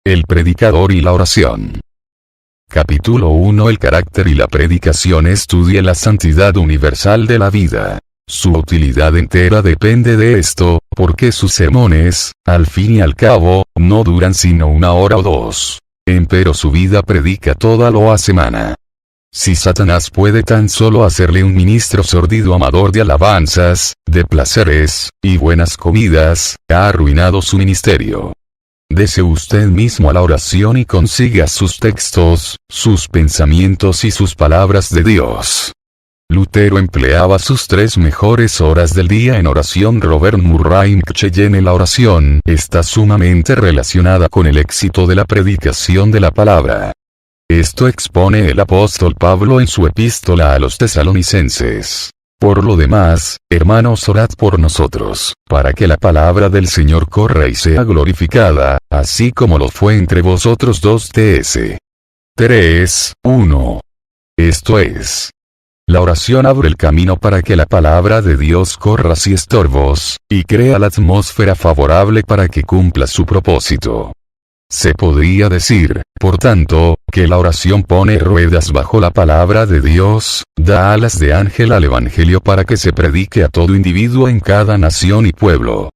El predicador y la oración. Capítulo 1. El carácter y la predicación. Estudia la santidad universal de la vida. Su utilidad entera depende de esto, porque sus sermones, al fin y al cabo, no duran sino 1 hora o 2. Empero su vida predica toda la semana. Si Satanás puede tan solo hacerle un ministro sórdido amador de alabanzas, de placeres, y buenas comidas, ha arruinado su ministerio. Dese usted mismo a la oración y consiga sus textos, sus pensamientos y sus palabras de Dios. Lutero empleaba sus 3 mejores horas del día en oración. Robert Murray M'Cheyne. La oración está sumamente relacionada con el éxito de la predicación de la palabra. Esto expone el apóstol Pablo en su epístola a los tesalonicenses. Por lo demás, hermanos, orad por nosotros, para que la palabra del Señor corra y sea glorificada, así como lo fue entre vosotros. 2 Ts. 3:1. Esto es. La oración abre el camino para que la palabra de Dios corra sin estorbos, y crea la atmósfera favorable para que cumpla su propósito. Se podría decir, por tanto, que la oración pone ruedas bajo la palabra de Dios, da alas de ángel al Evangelio para que se predique a todo individuo en cada nación y pueblo.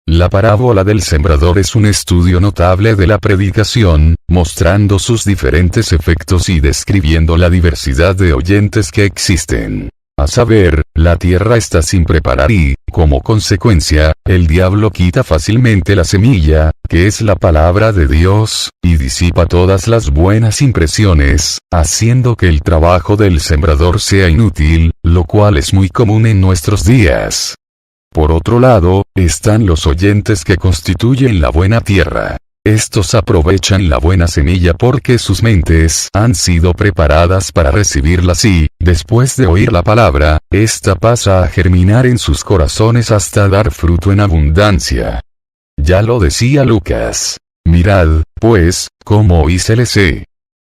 La parábola del sembrador es un estudio notable de la predicación, mostrando sus diferentes efectos y describiendo la diversidad de oyentes que existen. A saber, la tierra está sin preparar y, como consecuencia, el diablo quita fácilmente la semilla, que es la palabra de Dios, y disipa todas las buenas impresiones, haciendo que el trabajo del sembrador sea inútil, lo cual es muy común en nuestros días. Por otro lado, están los oyentes que constituyen la buena tierra. Estos aprovechan la buena semilla porque sus mentes han sido preparadas para recibirla y, después de oír la palabra, ésta pasa a germinar en sus corazones hasta dar fruto en abundancia. Ya lo decía Lucas. Mirad, pues, cómo oís LC.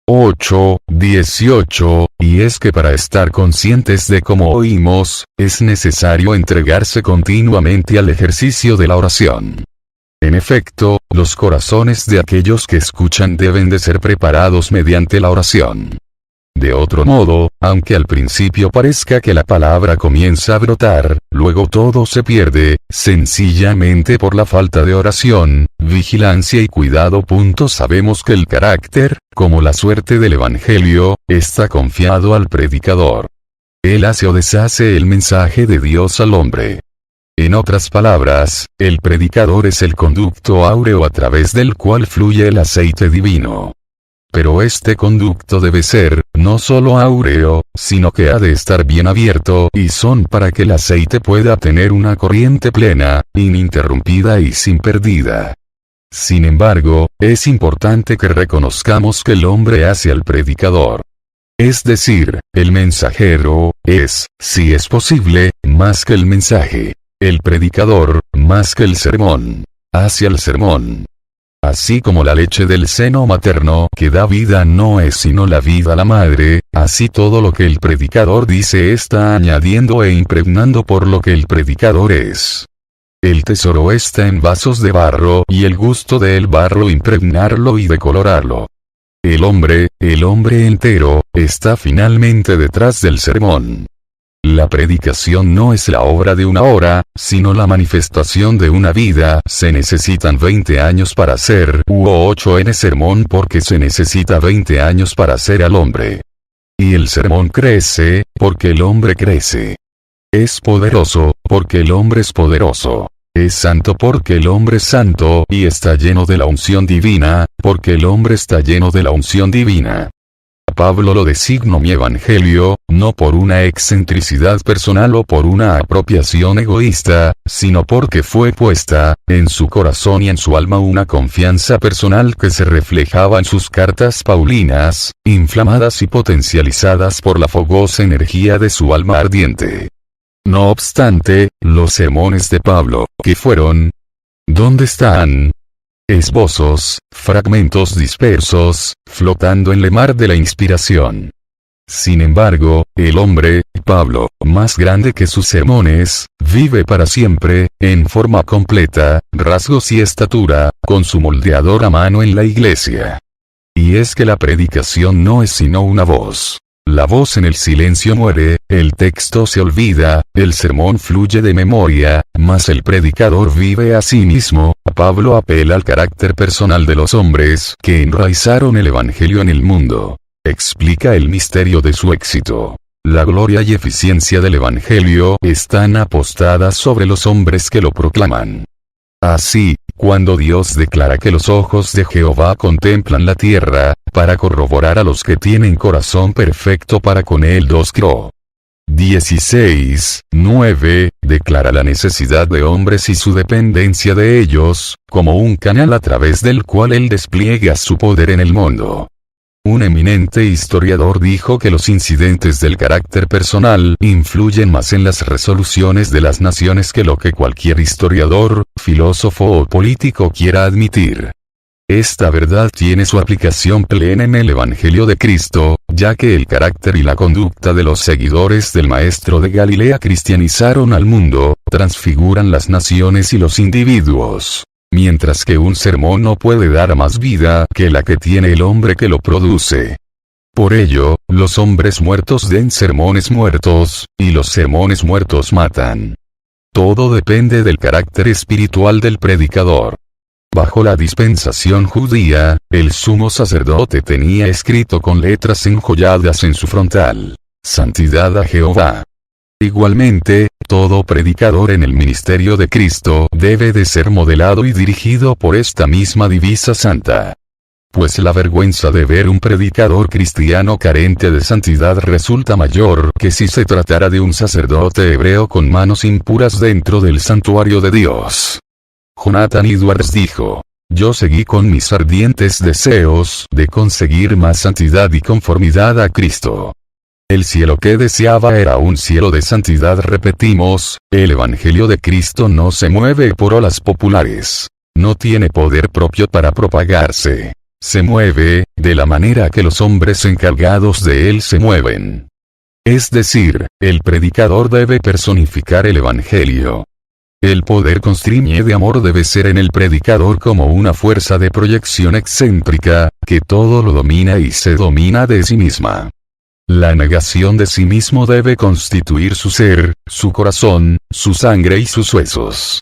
8:18, y es que para estar conscientes de cómo oímos, es necesario entregarse continuamente al ejercicio de la oración. En efecto, los corazones de aquellos que escuchan deben de ser preparados mediante la oración. De otro modo, aunque al principio parezca que la palabra comienza a brotar, luego todo se pierde, sencillamente por la falta de oración, vigilancia y cuidado. Sabemos que el carácter, como la suerte del Evangelio, está confiado al predicador. Él hace o deshace el mensaje de Dios al hombre. En otras palabras, el predicador es el conducto áureo a través del cual fluye el aceite divino. Pero este conducto debe ser, no solo áureo, sino que ha de estar bien abierto y son para que el aceite pueda tener una corriente plena, ininterrumpida y sin pérdida. Sin embargo, es importante que reconozcamos que el hombre hace al predicador. Es decir, el mensajero, es, si es posible, más que el mensaje. El predicador, más que el sermón, hacia el sermón. Así como la leche del seno materno que da vida no es sino la vida a la madre, así todo lo que el predicador dice está añadiendo e impregnando por lo que el predicador es. El tesoro está en vasos de barro y el gusto del barro impregnarlo y decolorarlo. El hombre entero, está finalmente detrás del sermón. La predicación no es la obra de 1 hora, sino la manifestación de una vida. Se necesitan 20 años para hacer 8 en el sermón porque se necesita 20 años para hacer al hombre. Y el sermón crece, porque el hombre crece. Es poderoso, porque el hombre es poderoso. Es santo porque el hombre es santo y está lleno de la unción divina, porque el hombre está lleno de la unción divina. Pablo lo designo mi evangelio, no por una excentricidad personal o por una apropiación egoísta, sino porque fue puesta, en su corazón y en su alma una confianza personal que se reflejaba en sus cartas paulinas, inflamadas y potencializadas por la fogosa energía de su alma ardiente. No obstante, los sermones de Pablo, que fueron, ¿dónde están? Esbozos, fragmentos dispersos, flotando en el mar de la inspiración. Sin embargo, el hombre, Pablo, más grande que sus sermones, vive para siempre, en forma completa, rasgos y estatura, con su moldeador a mano en la iglesia. Y es que la predicación no es sino una voz. La voz en el silencio muere, el texto se olvida, el sermón fluye de memoria, mas el predicador vive a sí mismo. Pablo apela al carácter personal de los hombres que enraizaron el evangelio en el mundo. Explica el misterio de su éxito. La gloria y eficiencia del evangelio están apostadas sobre los hombres que lo proclaman. Así, cuando Dios declara que los ojos de Jehová contemplan la tierra, para corroborar a los que tienen corazón perfecto para con él 2 Cro. 16:9, declara la necesidad de hombres y su dependencia de ellos, como un canal a través del cual él despliega su poder en el mundo. Un eminente historiador dijo que los incidentes del carácter personal influyen más en las resoluciones de las naciones que lo que cualquier historiador, filósofo o político quiera admitir. Esta verdad tiene su aplicación plena en el Evangelio de Cristo, ya que el carácter y la conducta de los seguidores del Maestro de Galilea cristianizaron al mundo, transfiguran las naciones y los individuos. Mientras que un sermón no puede dar más vida que la que tiene el hombre que lo produce. Por ello, los hombres muertos den sermones muertos, y los sermones muertos matan. Todo depende del carácter espiritual del predicador. Bajo la dispensación judía, el sumo sacerdote tenía escrito con letras enjolladas en su frontal: Santidad a Jehová. Igualmente, todo predicador en el ministerio de Cristo debe de ser modelado y dirigido por esta misma divisa santa. Pues la vergüenza de ver un predicador cristiano carente de santidad resulta mayor que si se tratara de un sacerdote hebreo con manos impuras dentro del santuario de Dios. Jonathan Edwards dijo: yo seguí con mis ardientes deseos de conseguir más santidad y conformidad a Cristo. El cielo que deseaba era un cielo de santidad. Repetimos, el Evangelio de Cristo no se mueve por olas populares. No tiene poder propio para propagarse. Se mueve, de la manera que los hombres encargados de él se mueven. Es decir, el predicador debe personificar el Evangelio. El poder constriñe de amor debe ser en el predicador como una fuerza de proyección excéntrica, que todo lo domina y se domina de sí misma. La negación de sí mismo debe constituir su ser, su corazón, su sangre y sus huesos.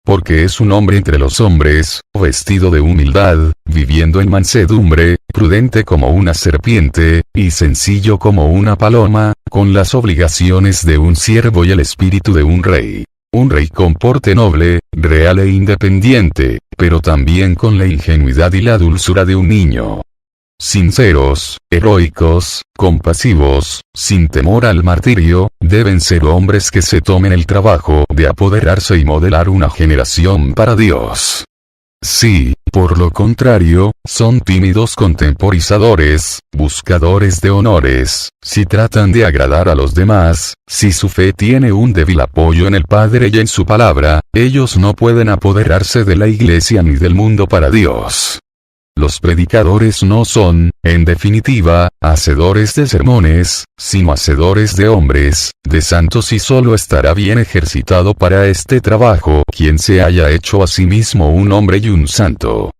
Porque es un hombre entre los hombres, vestido de humildad, viviendo en mansedumbre, prudente como una serpiente, y sencillo como una paloma, con las obligaciones de un siervo y el espíritu de un rey. Un rey con porte noble, real e independiente, pero también con la ingenuidad y la dulzura de un niño. Sinceros, heroicos, compasivos, sin temor al martirio, deben ser hombres que se tomen el trabajo de apoderarse y modelar una generación para Dios. Si, por lo contrario, son tímidos contemporizadores, buscadores de honores, si tratan de agradar a los demás, si su fe tiene un débil apoyo en el Padre y en su palabra, ellos no pueden apoderarse de la iglesia ni del mundo para Dios. Los predicadores no son, en definitiva, hacedores de sermones, sino hacedores de hombres, de santos, y solo estará bien ejercitado para este trabajo quien se haya hecho a sí mismo un hombre y un santo.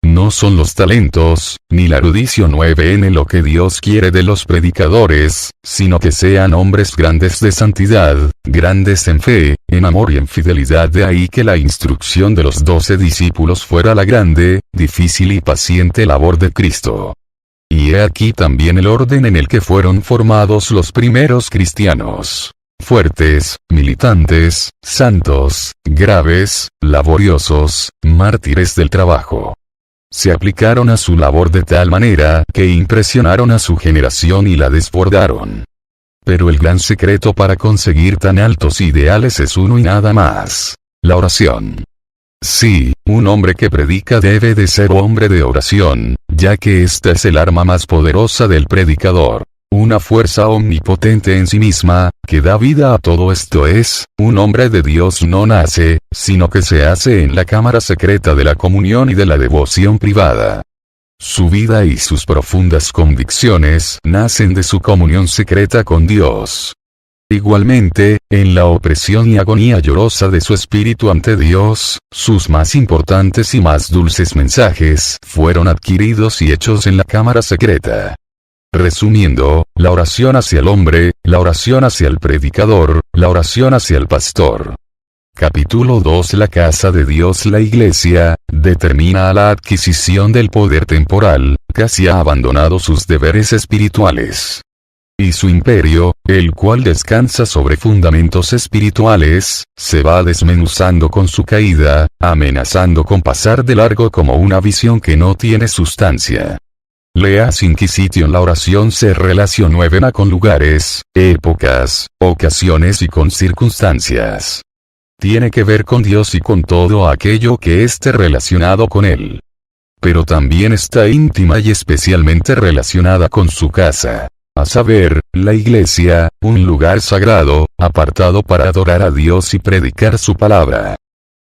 No son los talentos, ni la erudición 9 lo que Dios quiere de los predicadores, sino que sean hombres grandes de santidad, grandes en fe, en amor y en fidelidad. De ahí que la instrucción de los 12 discípulos fuera la grande, difícil y paciente labor de Cristo. Y he aquí también el orden en el que fueron formados los primeros cristianos. Fuertes, militantes, santos, graves, laboriosos, mártires del trabajo. Se aplicaron a su labor de tal manera que impresionaron a su generación y la desbordaron. Pero el gran secreto para conseguir tan altos ideales es uno y nada más: la oración. Sí, un hombre que predica debe de ser hombre de oración, ya que esta es el arma más poderosa del predicador. Una fuerza omnipotente en sí misma, que da vida a todo esto. Es, un hombre de Dios no nace, sino que se hace en la cámara secreta de la comunión y de la devoción privada. Su vida y sus profundas convicciones nacen de su comunión secreta con Dios. Igualmente, en la opresión y agonía llorosa de su espíritu ante Dios, sus más importantes y más dulces mensajes fueron adquiridos y hechos en la cámara secreta. Resumiendo, la oración hacia el hombre, la oración hacia el predicador, la oración hacia el pastor. Capítulo 2. La casa de Dios. La Iglesia determina a la adquisición del poder temporal, casi ha abandonado sus deberes espirituales. Y su imperio, el cual descansa sobre fundamentos espirituales, se va desmenuzando con su caída, amenazando con pasar de largo como una visión que no tiene sustancia. Leas Inquisition. La oración se relaciona con lugares, épocas, ocasiones y con circunstancias. Tiene que ver con Dios y con todo aquello que esté relacionado con Él. Pero también está íntima y especialmente relacionada con su casa. A saber, la iglesia, un lugar sagrado, apartado para adorar a Dios y predicar su palabra.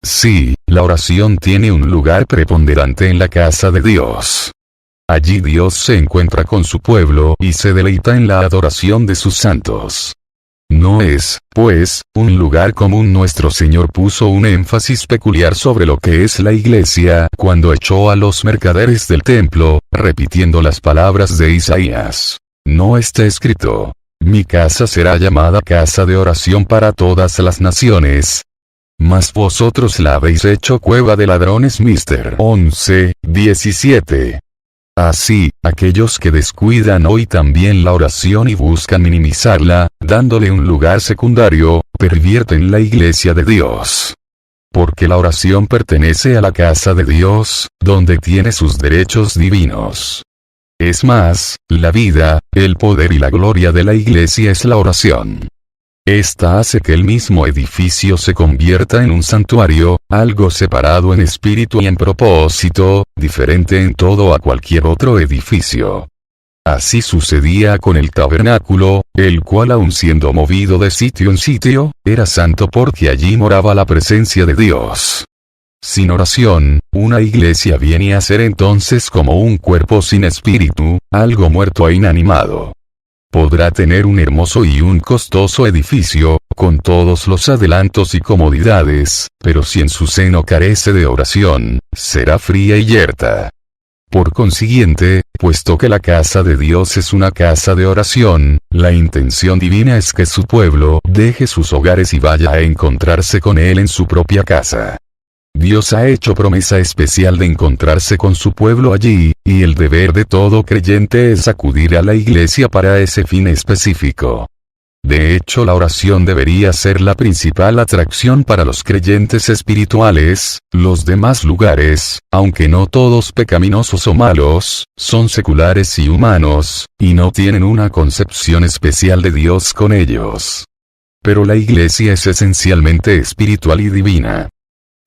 Sí, la oración tiene un lugar preponderante en la casa de Dios. Allí Dios se encuentra con su pueblo y se deleita en la adoración de sus santos. No es, pues, un lugar común. Nuestro Señor puso un énfasis peculiar sobre lo que es la iglesia cuando echó a los mercaderes del templo, repitiendo las palabras de Isaías. No está escrito: mi casa será llamada casa de oración para todas las naciones. Mas vosotros la habéis hecho cueva de ladrones. Mr. 11:17. Así, aquellos que descuidan hoy también la oración y buscan minimizarla, dándole un lugar secundario, pervierten la iglesia de Dios. Porque la oración pertenece a la casa de Dios, donde tiene sus derechos divinos. Es más, la vida, el poder y la gloria de la iglesia es la oración. Esta hace que el mismo edificio se convierta en un santuario, algo separado en espíritu y en propósito, diferente en todo a cualquier otro edificio. Así sucedía con el tabernáculo, el cual aun siendo movido de sitio en sitio, era santo porque allí moraba la presencia de Dios. Sin oración, una iglesia viene a ser entonces como un cuerpo sin espíritu, algo muerto e inanimado. Podrá tener un hermoso y un costoso edificio, con todos los adelantos y comodidades, pero si en su seno carece de oración, será fría y yerta. Por consiguiente, puesto que la casa de Dios es una casa de oración, la intención divina es que su pueblo deje sus hogares y vaya a encontrarse con Él en su propia casa. Dios ha hecho promesa especial de encontrarse con su pueblo allí, y el deber de todo creyente es acudir a la iglesia para ese fin específico. De hecho, la oración debería ser la principal atracción para los creyentes espirituales. Los demás lugares, aunque no todos pecaminosos o malos, son seculares y humanos, y no tienen una concepción especial de Dios con ellos. Pero la iglesia es esencialmente espiritual y divina.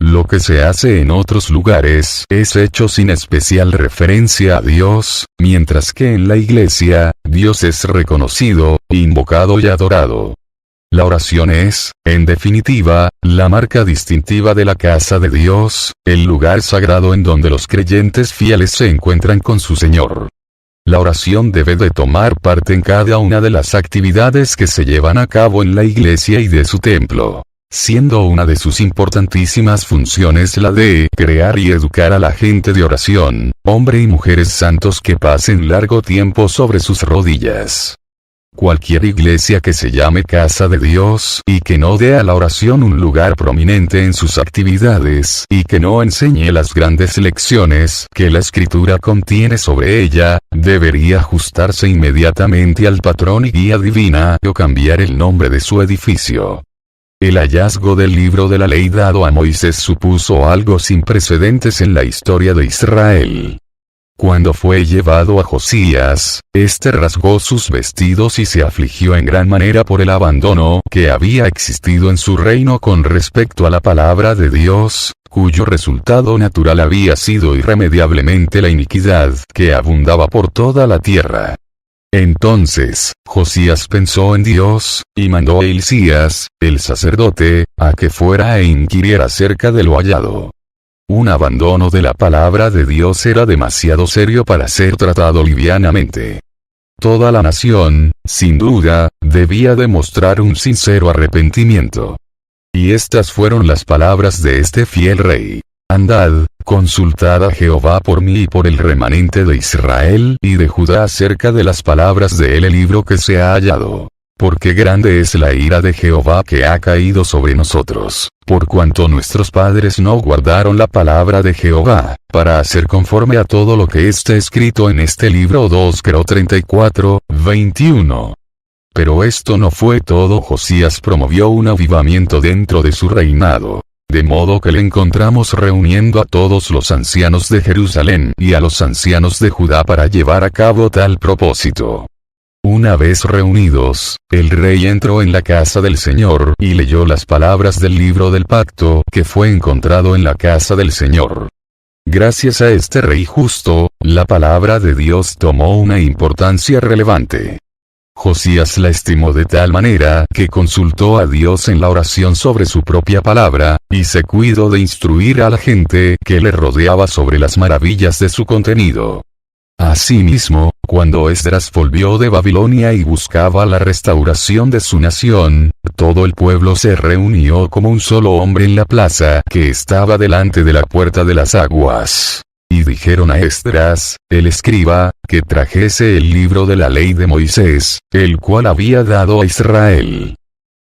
Lo que se hace en otros lugares es hecho sin especial referencia a Dios, mientras que en la iglesia, Dios es reconocido, invocado y adorado. La oración es, en definitiva, la marca distintiva de la casa de Dios, el lugar sagrado en donde los creyentes fieles se encuentran con su Señor. La oración debe de tomar parte en cada una de las actividades que se llevan a cabo en la iglesia y de su templo, siendo una de sus importantísimas funciones la de crear y educar a la gente de oración, hombres y mujeres santos que pasen largo tiempo sobre sus rodillas. Cualquier iglesia que se llame casa de Dios y que no dé a la oración un lugar prominente en sus actividades y que no enseñe las grandes lecciones que la Escritura contiene sobre ella, debería ajustarse inmediatamente al patrón y guía divina o cambiar el nombre de su edificio. El hallazgo del libro de la ley dado a Moisés supuso algo sin precedentes en la historia de Israel. Cuando fue llevado a Josías, éste rasgó sus vestidos y se afligió en gran manera por el abandono que había existido en su reino con respecto a la palabra de Dios, cuyo resultado natural había sido irremediablemente la iniquidad que abundaba por toda la tierra. Entonces, Josías pensó en Dios, y mandó a Hilcías, el sacerdote, a que fuera e inquiriera acerca de lo hallado. Un abandono de la palabra de Dios era demasiado serio para ser tratado livianamente. Toda la nación, sin duda, debía demostrar un sincero arrepentimiento. Y estas fueron las palabras de este fiel rey. Andad, consultad a Jehová por mí y por el remanente de Israel y de Judá acerca de las palabras de el libro que se ha hallado. Porque grande es la ira de Jehová que ha caído sobre nosotros, por cuanto nuestros padres no guardaron la palabra de Jehová, para hacer conforme a todo lo que está escrito en este libro. 2 Cro 34:21. Pero esto no fue todo. Josías promovió un avivamiento dentro de su reinado. De modo que le encontramos reuniendo a todos los ancianos de Jerusalén y a los ancianos de Judá para llevar a cabo tal propósito. Una vez reunidos, el rey entró en la casa del Señor y leyó las palabras del libro del pacto que fue encontrado en la casa del Señor. Gracias a este rey justo, la palabra de Dios tomó una importancia relevante. Josías la estimó de tal manera que consultó a Dios en la oración sobre su propia palabra, y se cuidó de instruir a la gente que le rodeaba sobre las maravillas de su contenido. Asimismo, cuando Esdras volvió de Babilonia y buscaba la restauración de su nación, todo el pueblo se reunió como un solo hombre en la plaza que estaba delante de la puerta de las aguas. Y dijeron a Esdras, el escriba, que trajese el libro de la ley de Moisés, el cual había dado a Israel.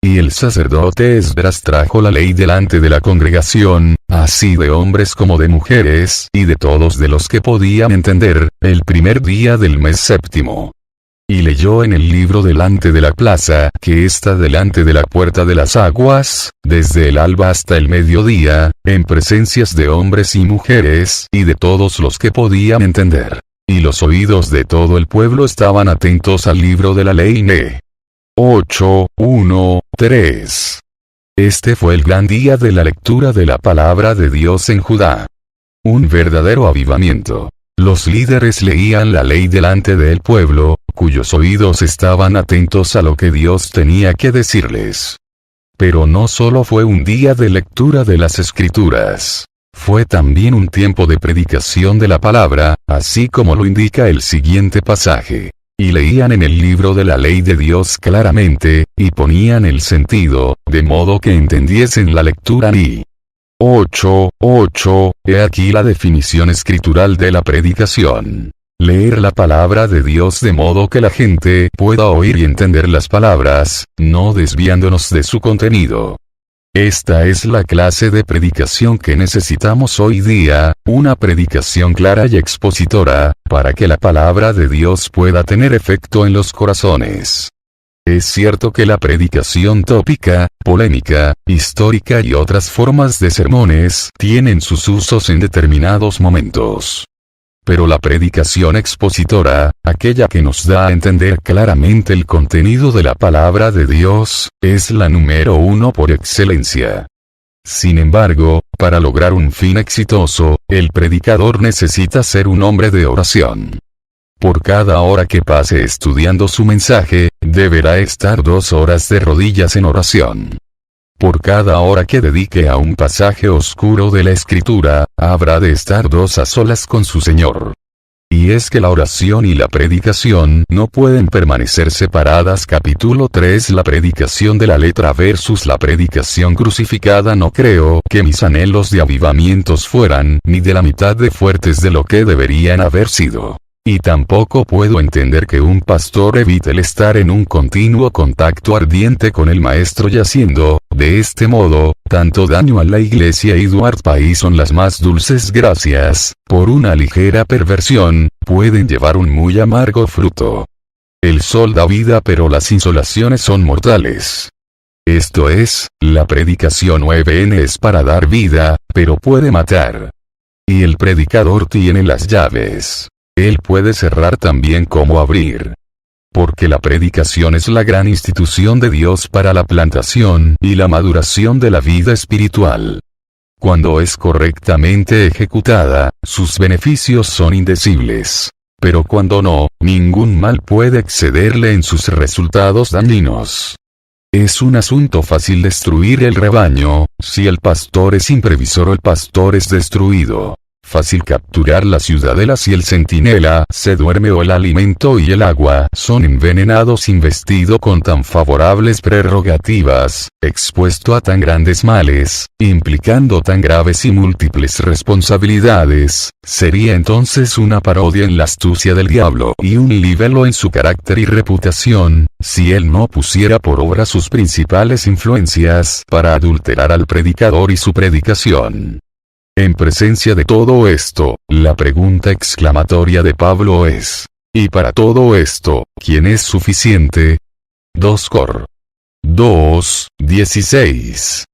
Y el sacerdote Esdras trajo la ley delante de la congregación, así de hombres como de mujeres, y de todos de los que podían entender, el primer día del mes séptimo. Y leyó en el libro delante de la plaza, que está delante de la puerta de las aguas, desde el alba hasta el mediodía, en presencias de hombres y mujeres, y de todos los que podían entender. Y los oídos de todo el pueblo estaban atentos al libro de la ley. 8:1-3. Este fue el gran día de la lectura de la palabra de Dios en Judá. Un verdadero avivamiento. Los líderes leían la ley delante del pueblo, cuyos oídos estaban atentos a lo que Dios tenía que decirles. Pero no solo fue un día de lectura de las Escrituras. Fue también un tiempo de predicación de la palabra, así como lo indica el siguiente pasaje. Y leían en el libro de la ley de Dios claramente, y ponían el sentido, de modo que entendiesen la lectura. 8:8. He aquí la definición escritural de la predicación. Leer la palabra de Dios de modo que la gente pueda oír y entender las palabras, no desviándonos de su contenido. Esta es la clase de predicación que necesitamos hoy día, una predicación clara y expositora, para que la palabra de Dios pueda tener efecto en los corazones. Es cierto que la predicación tópica, polémica, histórica y otras formas de sermones tienen sus usos en determinados momentos. Pero la predicación expositora, aquella que nos da a entender claramente el contenido de la palabra de Dios, es la número uno por excelencia. Sin embargo, para lograr un fin exitoso, el predicador necesita ser un hombre de oración. Por cada hora que pase estudiando su mensaje, deberá estar 2 horas de rodillas en oración. Por cada hora que dedique a un pasaje oscuro de la Escritura, habrá de estar 2 a solas con su Señor. Y es que la oración y la predicación no pueden permanecer separadas. Capítulo 3. La predicación de la letra versus la predicación crucificada. No creo que mis anhelos de avivamientos fueran ni de la mitad de fuertes de lo que deberían haber sido. Y tampoco puedo entender que un pastor evite el estar en un continuo contacto ardiente con el maestro y haciendo, de este modo, tanto daño a la iglesia. Edward Payson. Las más dulces gracias, por una ligera perversión, pueden llevar un muy amargo fruto. El sol da vida pero las insolaciones son mortales. Esto es, la predicación 9n es para dar vida, pero puede matar. Y el predicador tiene las llaves. Él puede cerrar también como abrir. Porque la predicación es la gran institución de Dios para la plantación y la maduración de la vida espiritual. Cuando es correctamente ejecutada, sus beneficios son indecibles. Pero cuando no, ningún mal puede excederle en sus resultados dañinos. Es un asunto fácil destruir el rebaño, si el pastor es imprevisor o el pastor es destruido. Fácil capturar la ciudadela si el centinela se duerme o el alimento y el agua son envenenados investido con tan favorables prerrogativas, expuesto a tan grandes males, implicando tan graves y múltiples responsabilidades, sería entonces una parodia en la astucia del diablo y un libelo en su carácter y reputación, si él no pusiera por obra sus principales influencias para adulterar al predicador y su predicación. En presencia de todo esto, la pregunta exclamatoria de Pablo es: ¿y para todo esto, quién es suficiente? 2 Cor. 2:16.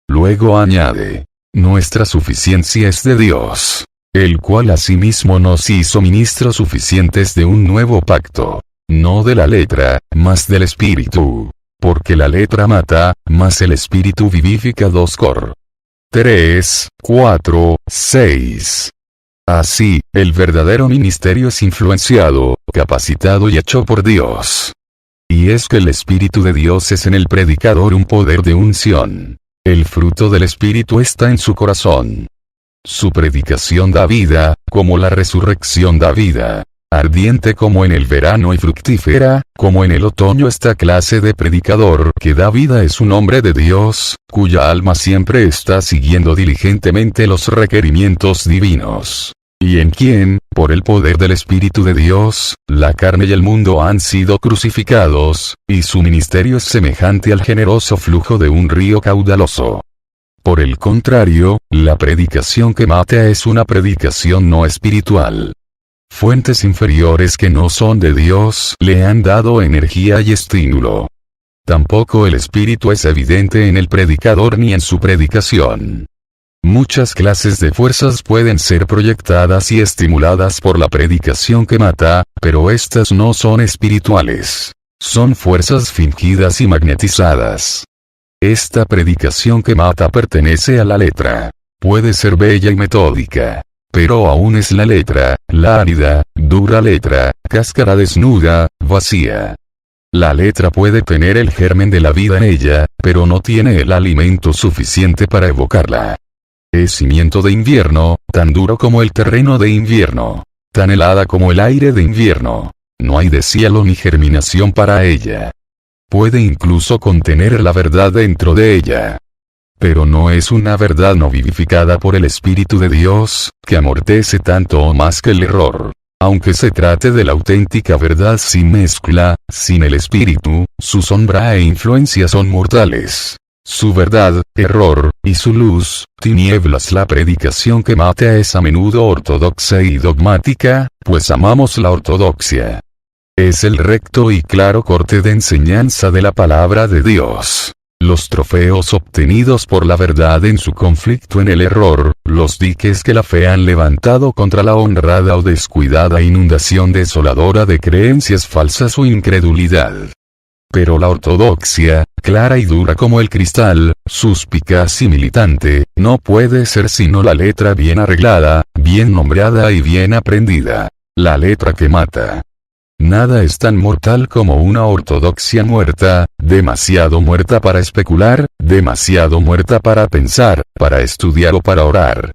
Luego añade: nuestra suficiencia es de Dios, el cual asimismo nos hizo ministros suficientes de un nuevo pacto, no de la letra, mas del espíritu. Porque la letra mata, mas el espíritu vivifica. 2 Cor. 3, 4, 6. Así, el verdadero ministerio es influenciado, capacitado y hecho por Dios. Y es que el Espíritu de Dios es en el predicador un poder de unción. El fruto del Espíritu está en su corazón. Su predicación da vida, como la resurrección da vida. Ardiente como en el verano y fructífera, como en el otoño. Esta clase de predicador que da vida es un hombre de Dios, cuya alma siempre está siguiendo diligentemente los requerimientos divinos. Y en quien, por el poder del Espíritu de Dios, la carne y el mundo han sido crucificados, y su ministerio es semejante al generoso flujo de un río caudaloso. Por el contrario, la predicación que mata es una predicación no espiritual. Fuentes inferiores que no son de Dios le han dado energía y estímulo. Tampoco el Espíritu es evidente en el predicador ni en su predicación. Muchas clases de fuerzas pueden ser proyectadas y estimuladas por la predicación que mata, pero estas no son espirituales. Son fuerzas fingidas y magnetizadas. Esta predicación que mata pertenece a la letra. Puede ser bella y metódica. Pero aún es la letra, la árida, dura letra, cáscara desnuda, vacía. La letra puede tener el germen de la vida en ella, pero no tiene el alimento suficiente para evocarla. Es cimiento de invierno, tan duro como el terreno de invierno, tan helada como el aire de invierno. No hay deshielo ni germinación para ella. Puede incluso contener la verdad dentro de ella. Pero no es una verdad no vivificada por el Espíritu de Dios, que amortece tanto o más que el error. Aunque se trate de la auténtica verdad sin mezcla, sin el Espíritu, su sombra e influencia son mortales. Su verdad, error, y su luz, tinieblas. La predicación que mata es a menudo ortodoxa y dogmática, pues amamos la ortodoxia. Es el recto y claro corte de enseñanza de la palabra de Dios. Los trofeos obtenidos por la verdad en su conflicto en el error, los diques que la fe han levantado contra la honrada o descuidada inundación desoladora de creencias falsas o incredulidad. Pero la ortodoxia, clara y dura como el cristal, suspicaz y militante, no puede ser sino la letra bien arreglada, bien nombrada y bien aprendida. La letra que mata. Nada es tan mortal como una ortodoxia muerta, demasiado muerta para especular, demasiado muerta para pensar, para estudiar o para orar.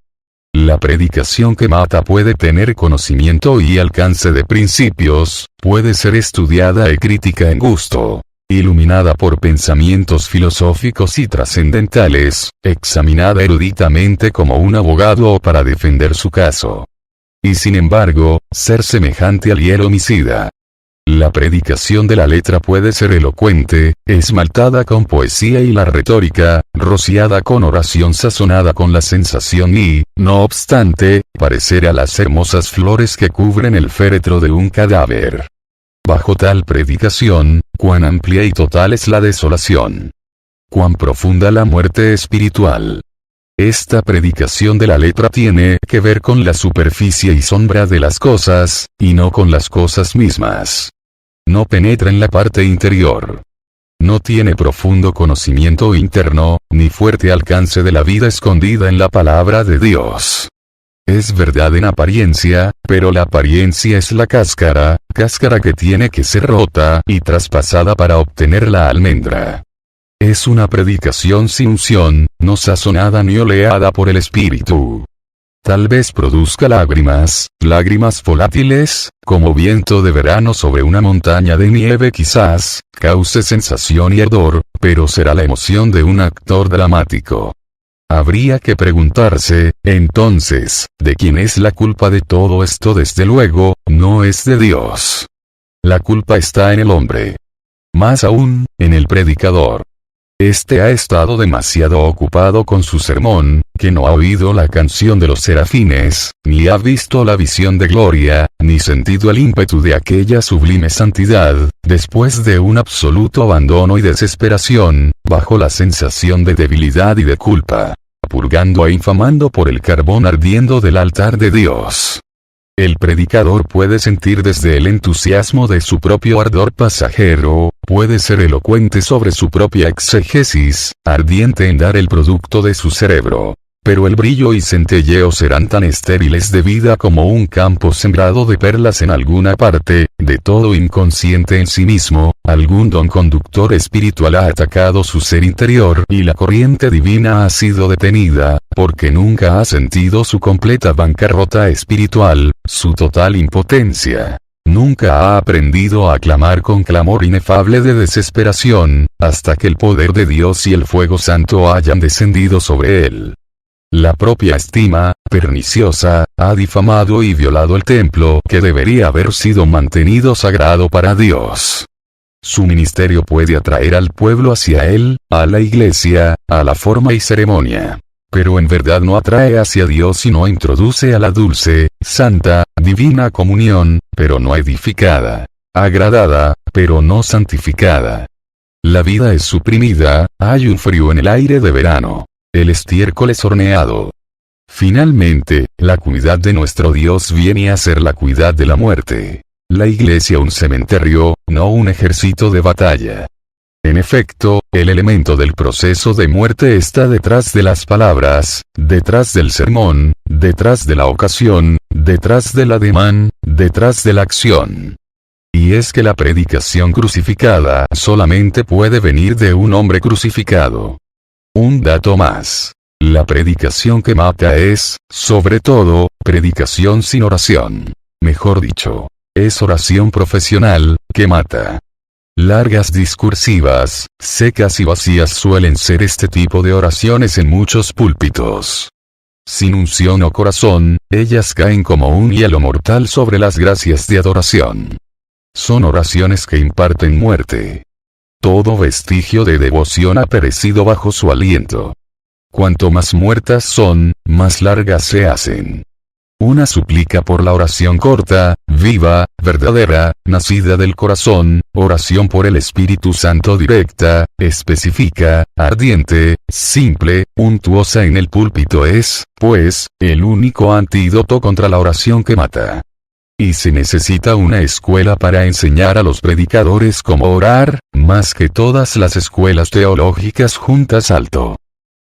La predicación que mata puede tener conocimiento y alcance de principios, puede ser estudiada y crítica en gusto, iluminada por pensamientos filosóficos y trascendentales, examinada eruditamente como un abogado o para defender su caso. Y sin embargo, ser semejante al hielo homicida. La predicación de la letra puede ser elocuente, esmaltada con poesía y la retórica, rociada con oración sazonada con la sensación y, no obstante, parecer a las hermosas flores que cubren el féretro de un cadáver. Bajo tal predicación, cuán amplia y total es la desolación. Cuán profunda la muerte espiritual. Esta predicación de la letra tiene que ver con la superficie y sombra de las cosas, y no con las cosas mismas. No penetra en la parte interior. No tiene profundo conocimiento interno, ni fuerte alcance de la vida escondida en la palabra de Dios. Es verdad en apariencia, pero la apariencia es la cáscara, cáscara que tiene que ser rota y traspasada para obtener la almendra. Es una predicación sin unción, no sazonada ni oleada por el Espíritu. Tal vez produzca lágrimas volátiles, como viento de verano sobre una montaña de nieve quizás, cause sensación y ardor, pero será la emoción de un actor dramático. Habría que preguntarse, entonces, ¿de quién es la culpa de todo esto? Desde luego, no es de Dios. La culpa está en el hombre. Más aún, en el predicador. Este ha estado demasiado ocupado con su sermón, que no ha oído la canción de los serafines, ni ha visto la visión de gloria, ni sentido el ímpetu de aquella sublime santidad, después de un absoluto abandono y desesperación, bajo la sensación de debilidad y de culpa, purgando e infamando por el carbón ardiendo del altar de Dios. El predicador puede sentir desde el entusiasmo de su propio ardor pasajero, puede ser elocuente sobre su propia exégesis, ardiente en dar el producto de su cerebro. Pero el brillo y centelleo serán tan estériles de vida como un campo sembrado de perlas en alguna parte, de todo inconsciente en sí mismo, algún don conductor espiritual ha atacado su ser interior y la corriente divina ha sido detenida, porque nunca ha sentido su completa bancarrota espiritual, su total impotencia. Nunca ha aprendido a clamar con clamor inefable de desesperación, hasta que el poder de Dios y el fuego santo hayan descendido sobre él. La propia estima, perniciosa, ha difamado y violado el templo que debería haber sido mantenido sagrado para Dios. Su ministerio puede atraer al pueblo hacia él, a la iglesia, a la forma y ceremonia. Pero en verdad no atrae hacia Dios sino introduce a la dulce, santa, divina comunión, pero no edificada. Agradada, pero no santificada. La vida es suprimida, hay un frío en el aire de verano. El estiércol es horneado. Finalmente, la cuidad de nuestro Dios viene a ser la cuidad de la muerte. La iglesia un cementerio, no un ejército de batalla. En efecto, el elemento del proceso de muerte está detrás de las palabras, detrás del sermón, detrás de la ocasión, detrás del ademán, detrás de la acción. Y es que la predicación crucificada solamente puede venir de un hombre crucificado. Un dato más. La predicación que mata es, sobre todo, predicación sin oración. Mejor dicho, es oración profesional, que mata. Largas discursivas, secas y vacías suelen ser este tipo de oraciones en muchos púlpitos. Sin unción o corazón, ellas caen como un hielo mortal sobre las gracias de adoración. Son oraciones que imparten muerte. Todo vestigio de devoción ha perecido bajo su aliento. Cuanto más muertas son, más largas se hacen. Una suplica por la oración corta, viva, verdadera, nacida del corazón, oración por el Espíritu Santo directa, específica, ardiente, simple, untuosa en el púlpito es, pues, el único antídoto contra la oración que mata. Y se necesita una escuela para enseñar a los predicadores cómo orar, más que todas las escuelas teológicas juntas alto.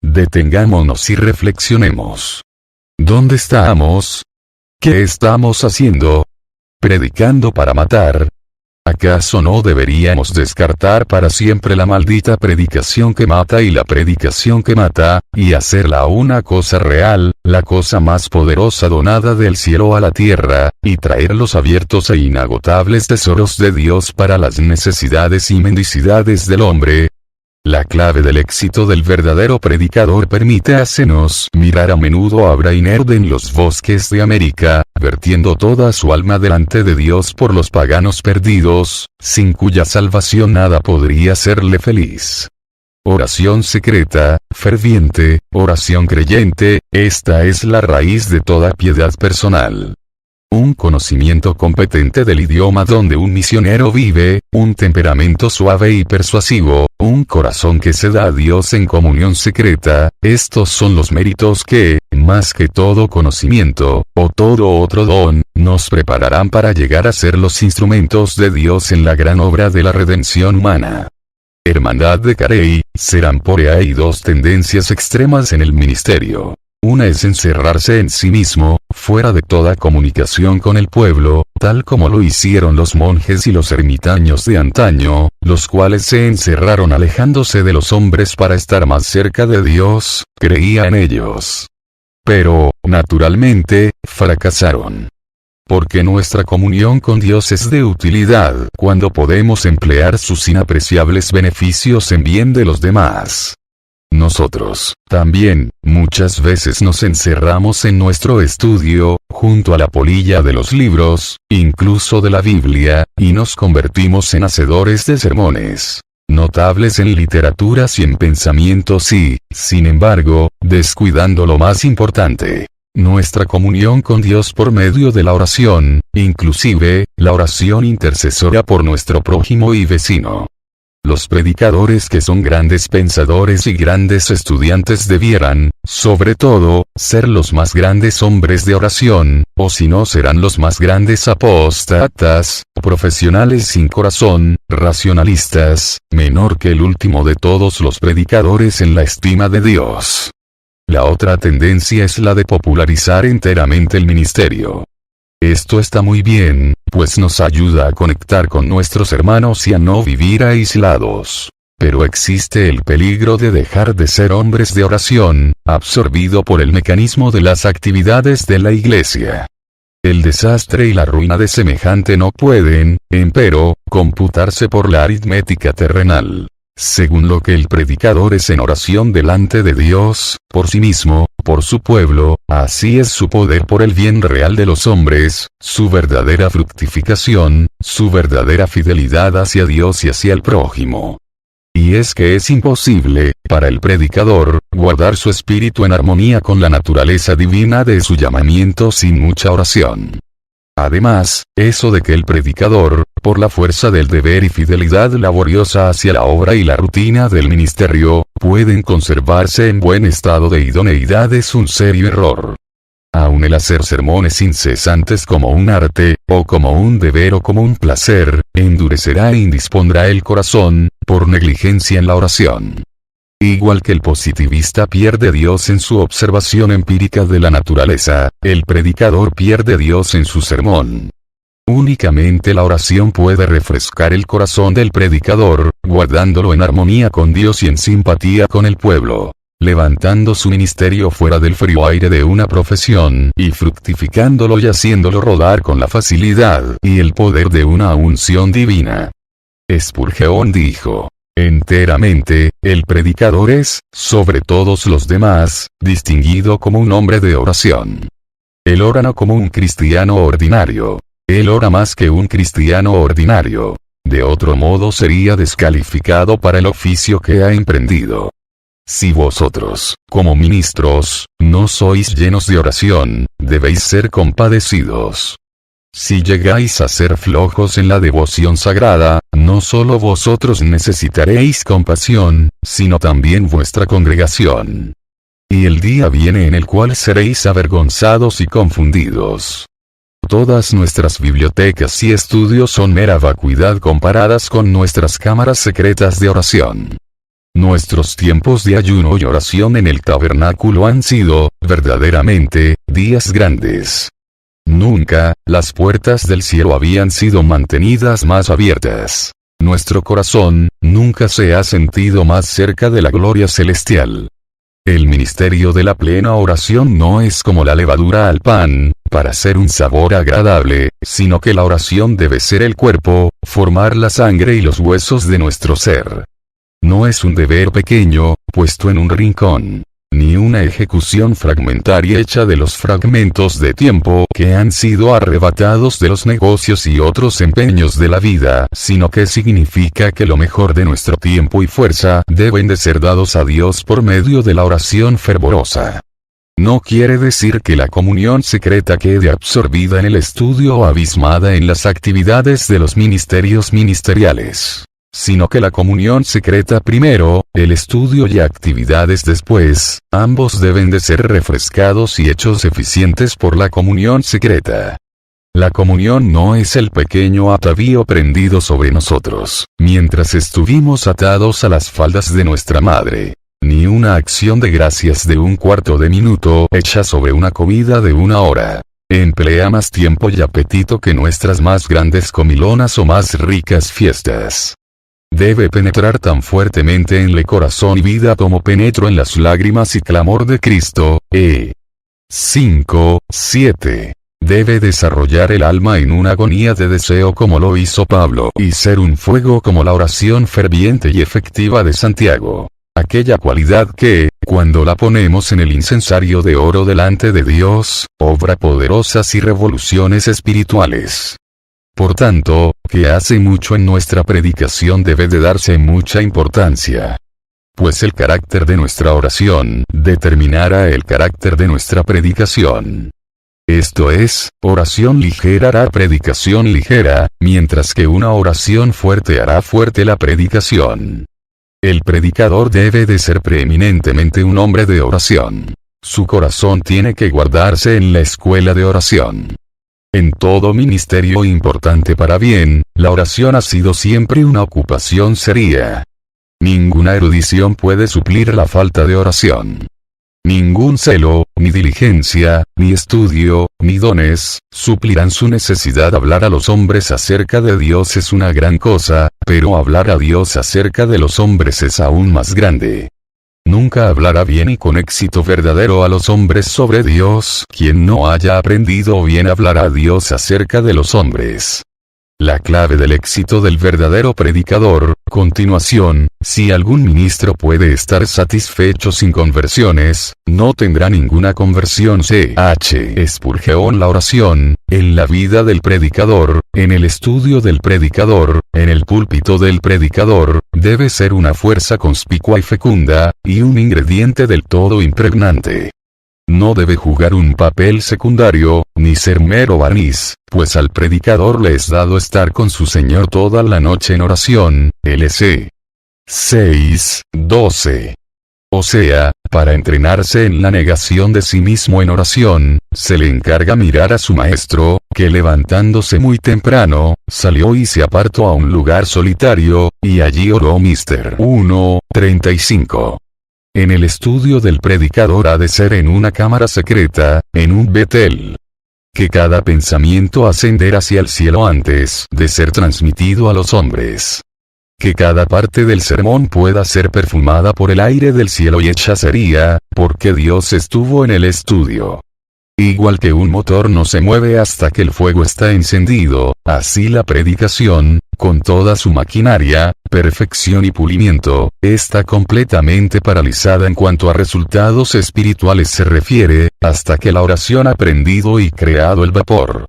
Detengámonos y reflexionemos. ¿Dónde estamos? ¿Qué estamos haciendo? ¿Predicando para matar? ¿Acaso no deberíamos descartar para siempre la maldita predicación que mata y la predicación que mata, y hacerla una cosa real, la cosa más poderosa donada del cielo a la tierra, y traer los abiertos e inagotables tesoros de Dios para las necesidades y mendicidades del hombre? La clave del éxito del verdadero predicador permítasenos mirar a menudo a Brainerd en los bosques de América, vertiendo toda su alma delante de Dios por los paganos perdidos, sin cuya salvación nada podría hacerle feliz. Oración secreta, ferviente, oración creyente, esta es la raíz de toda piedad personal. Un conocimiento competente del idioma donde un misionero vive, un temperamento suave y persuasivo, un corazón que se da a Dios en comunión secreta, estos son los méritos que, más que todo conocimiento, o todo otro don, nos prepararán para llegar a ser los instrumentos de Dios en la gran obra de la redención humana. Hermandad de Carey, Serampore. Hay dos tendencias extremas en el ministerio. Una es encerrarse en sí mismo, fuera de toda comunicación con el pueblo, tal como lo hicieron los monjes y los ermitaños de antaño, los cuales se encerraron alejándose de los hombres para estar más cerca de Dios, creía en ellos. Pero, naturalmente, fracasaron. Porque nuestra comunión con Dios es de utilidad cuando podemos emplear sus inapreciables beneficios en bien de los demás. Nosotros, también, muchas veces nos encerramos en nuestro estudio, junto a la polilla de los libros, incluso de la Biblia, y nos convertimos en hacedores de sermones, notables en literaturas y en pensamientos y, sin embargo, descuidando lo más importante. Nuestra comunión con Dios por medio de la oración, inclusive, la oración intercesora por nuestro prójimo y vecino. Los predicadores que son grandes pensadores y grandes estudiantes debieran, sobre todo, ser los más grandes hombres de oración, o si no serán los más grandes apóstatas, profesionales sin corazón, racionalistas, menor que el último de todos los predicadores en la estima de Dios. La otra tendencia es la de popularizar enteramente el ministerio. Esto está muy bien, pues nos ayuda a conectar con nuestros hermanos y a no vivir aislados. Pero existe el peligro de dejar de ser hombres de oración, absorbido por el mecanismo de las actividades de la iglesia. El desastre y la ruina de semejante no pueden, empero, computarse por la aritmética terrenal. Según lo que el predicador es en oración delante de Dios, por sí mismo, por su pueblo, así es su poder por el bien real de los hombres, su verdadera fructificación, su verdadera fidelidad hacia Dios y hacia el prójimo. Y es que es imposible, para el predicador, guardar su espíritu en armonía con la naturaleza divina de su llamamiento sin mucha oración. Además, eso de que el predicador, por la fuerza del deber y fidelidad laboriosa hacia la obra y la rutina del ministerio, pueden conservarse en buen estado de idoneidad es un serio error. Aun el hacer sermones incesantes como un arte, o como un deber o como un placer, endurecerá e indispondrá el corazón, por negligencia en la oración. Igual que el positivista pierde Dios en su observación empírica de la naturaleza, el predicador pierde Dios en su sermón. Únicamente la oración puede refrescar el corazón del predicador, guardándolo en armonía con Dios y en simpatía con el pueblo, levantando su ministerio fuera del frío aire de una profesión y fructificándolo y haciéndolo rodar con la facilidad y el poder de una unción divina. Spurgeon dijo: enteramente, el predicador es, sobre todos los demás, distinguido como un hombre de oración. Él ora no como un cristiano ordinario. Él ora más que un cristiano ordinario. De otro modo sería descalificado para el oficio que ha emprendido. Si vosotros, como ministros, no sois llenos de oración, debéis ser compadecidos. Si llegáis a ser flojos en la devoción sagrada, no solo vosotros necesitaréis compasión, sino también vuestra congregación. Y el día viene en el cual seréis avergonzados y confundidos. Todas nuestras bibliotecas y estudios son mera vacuidad comparadas con nuestras cámaras secretas de oración. Nuestros tiempos de ayuno y oración en el tabernáculo han sido, verdaderamente, días grandes. Nunca, las puertas del cielo habían sido mantenidas más abiertas. Nuestro corazón, nunca se ha sentido más cerca de la gloria celestial. El ministerio de la plena oración no es como la levadura al pan, para ser un sabor agradable, sino que la oración debe ser el cuerpo, formar la sangre y los huesos de nuestro ser. No es un deber pequeño, puesto en un rincón, ni una ejecución fragmentaria hecha de los fragmentos de tiempo que han sido arrebatados de los negocios y otros empeños de la vida, sino que significa que lo mejor de nuestro tiempo y fuerza deben de ser dados a Dios por medio de la oración fervorosa. No quiere decir que la comunión secreta quede absorbida en el estudio o abismada en las actividades de los ministerios ministeriales, sino que la comunión secreta primero, el estudio y actividades después, ambos deben de ser refrescados y hechos eficientes por la comunión secreta. La comunión no es el pequeño atavío prendido sobre nosotros, mientras estuvimos atados a las faldas de nuestra madre. ni una acción de gracias de un cuarto de minuto hecha sobre una comida de una hora. Emplea más tiempo y apetito que nuestras más grandes comilonas o más ricas fiestas. Debe penetrar tan fuertemente en el corazón y vida como penetró en las lágrimas y clamor de Cristo. 5, 7. Debe desarrollar el alma en una agonía de deseo como lo hizo Pablo y ser un fuego como la oración ferviente y efectiva de Santiago. Aquella cualidad que, cuando la ponemos en el incensario de oro delante de Dios, obra poderosas y revoluciones espirituales. Por tanto, que hace mucho en nuestra predicación debe de darse mucha importancia. Pues el carácter de nuestra oración determinará el carácter de nuestra predicación. Esto es, oración ligera hará predicación ligera, mientras que una oración fuerte hará fuerte la predicación. El predicador debe de ser preeminentemente un hombre de oración. Su corazón tiene que guardarse en la escuela de oración. En todo ministerio importante para bien, la oración ha sido siempre una ocupación seria. Ninguna erudición puede suplir la falta de oración. Ningún celo, ni diligencia, ni estudio, ni dones, suplirán su necesidad. Hablar a los hombres acerca de Dios es una gran cosa, pero hablar a Dios acerca de los hombres es aún más grande. Nunca hablará bien y con éxito verdadero a los hombres sobre Dios quien no haya aprendido bien a hablar a Dios acerca de los hombres. La clave del éxito del verdadero predicador, continuación, si algún ministro puede estar satisfecho sin conversiones, no tendrá ninguna conversión. C.H. Spurgeon. La oración, en la vida del predicador, en el estudio del predicador, en el púlpito del predicador, debe ser una fuerza conspicua y fecunda, y un ingrediente del todo impregnante. No debe jugar un papel secundario, ni ser mero barniz, pues al predicador le es dado estar con su Señor toda la noche en oración, LC 6:12. O sea, para entrenarse en la negación de sí mismo en oración, se le encarga mirar a su maestro, que levantándose muy temprano, salió y se apartó a un lugar solitario, y allí oró Mr. 1:35. En el estudio del predicador ha de ser en una cámara secreta, en un Betel. Que cada pensamiento ascender hacia el cielo antes de ser transmitido a los hombres. Que cada parte del sermón pueda ser perfumada por el aire del cielo y hecha sería, porque Dios estuvo en el estudio. Igual que un motor no se mueve hasta que el fuego está encendido, así la predicación, con toda su maquinaria, perfección y pulimiento, está completamente paralizada en cuanto a resultados espirituales se refiere, hasta que la oración ha prendido y creado el vapor.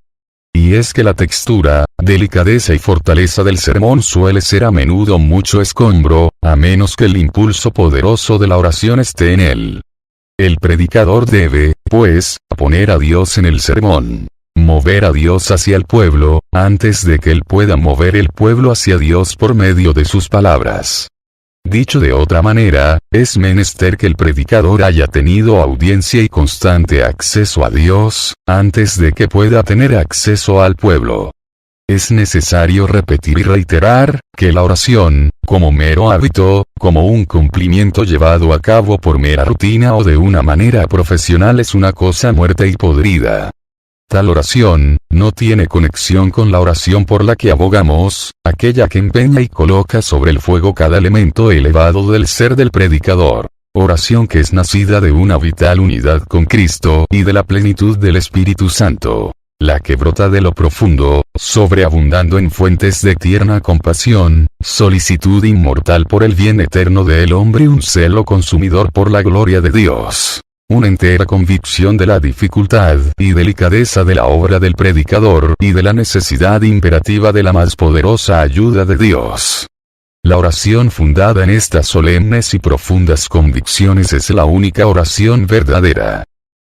Y es que la textura, delicadeza y fortaleza del sermón suele ser a menudo mucho escombro, a menos que el impulso poderoso de la oración esté en él. El predicador debe, pues, poner a Dios en el sermón. Mover a Dios hacia el pueblo, antes de que él pueda mover el pueblo hacia Dios por medio de sus palabras. Dicho de otra manera, es menester que el predicador haya tenido audiencia y constante acceso a Dios, antes de que pueda tener acceso al pueblo. Es necesario repetir y reiterar, que la oración, como mero hábito, como un cumplimiento llevado a cabo por mera rutina o de una manera profesional es una cosa muerta y podrida. Tal oración, no tiene conexión con la oración por la que abogamos, aquella que empeña y coloca sobre el fuego cada elemento elevado del ser del predicador. Oración que es nacida de una vital unidad con Cristo y de la plenitud del Espíritu Santo. La que brota de lo profundo, sobreabundando en fuentes de tierna compasión, solicitud inmortal por el bien eterno del hombre y un celo consumidor por la gloria de Dios. Una entera convicción de la dificultad y delicadeza de la obra del predicador y de la necesidad imperativa de la más poderosa ayuda de Dios. La oración fundada en estas solemnes y profundas convicciones es la única oración verdadera.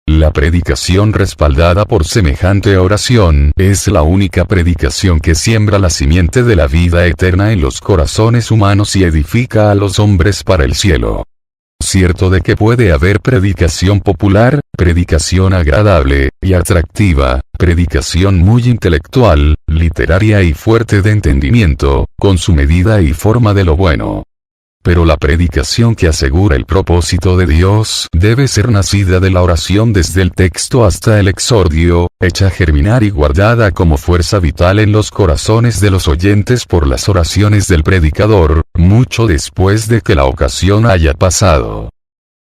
La predicación respaldada por semejante oración es la única predicación que siembra la simiente de la vida eterna en los corazones humanos y edifica a los hombres para el cielo. Cierto de que puede haber predicación popular, predicación agradable y atractiva, predicación muy intelectual, literaria y fuerte de entendimiento, con su medida y forma de lo bueno. Pero la predicación que asegura el propósito de Dios debe ser nacida de la oración desde el texto hasta el exordio, hecha germinar y guardada como fuerza vital en los corazones de los oyentes por las oraciones del predicador, mucho después de que la ocasión haya pasado.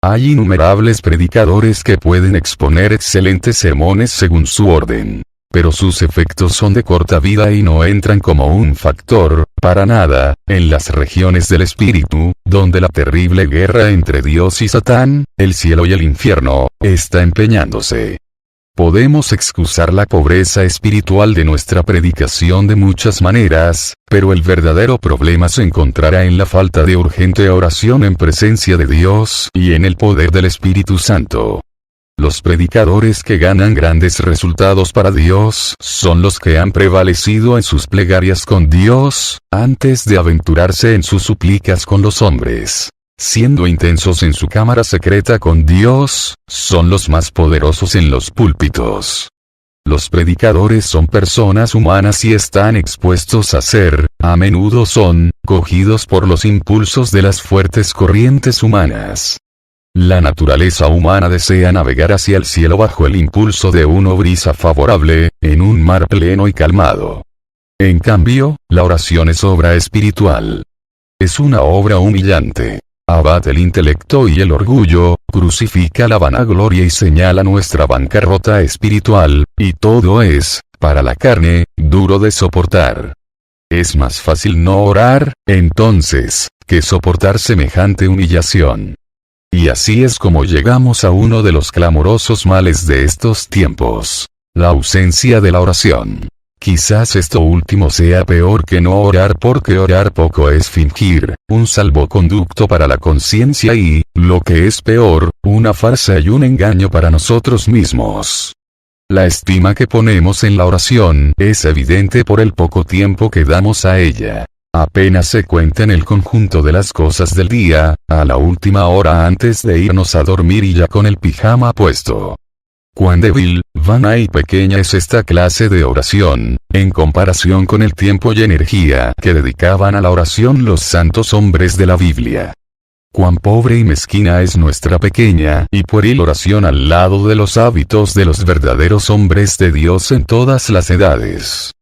Hay innumerables predicadores que pueden exponer excelentes sermones según su orden. Pero sus efectos son de corta vida y no entran como un factor, para nada, en las regiones del espíritu, donde la terrible guerra entre Dios y Satán, el cielo y el infierno, está empeñándose. Podemos excusar la pobreza espiritual de nuestra predicación de muchas maneras, pero el verdadero problema se encontrará en la falta de urgente oración en presencia de Dios y en el poder del Espíritu Santo. Los predicadores que ganan grandes resultados para Dios son los que han prevalecido en sus plegarias con Dios, antes de aventurarse en sus súplicas con los hombres. Siendo intensos en su cámara secreta con Dios, son los más poderosos en los púlpitos. Los predicadores son personas humanas y están expuestos a ser, a menudo son, cogidos por los impulsos de las fuertes corrientes humanas. La naturaleza humana desea navegar hacia el cielo bajo el impulso de una brisa favorable, en un mar pleno y calmado. En cambio, la oración es obra espiritual. Es una obra humillante. Abate el intelecto y el orgullo, crucifica la vanagloria y señala nuestra bancarrota espiritual, y todo es, para la carne, duro de soportar. Es más fácil no orar, entonces, que soportar semejante humillación. Y así es como llegamos a uno de los clamorosos males de estos tiempos: la ausencia de la oración. Quizás esto último sea peor que no orar, porque orar poco es fingir, un salvoconducto para la conciencia y, lo que es peor, una farsa y un engaño para nosotros mismos. La estima que ponemos en la oración es evidente por el poco tiempo que damos a ella. Apenas se cuenta en el conjunto de las cosas del día, a la última hora antes de irnos a dormir y ya con el pijama puesto. Cuán débil, vana y pequeña es esta clase de oración, en comparación con el tiempo y energía que dedicaban a la oración los santos hombres de la Biblia. Cuán pobre y mezquina es nuestra pequeña y pueril oración al lado de los hábitos de los verdaderos hombres de Dios en todas las edades.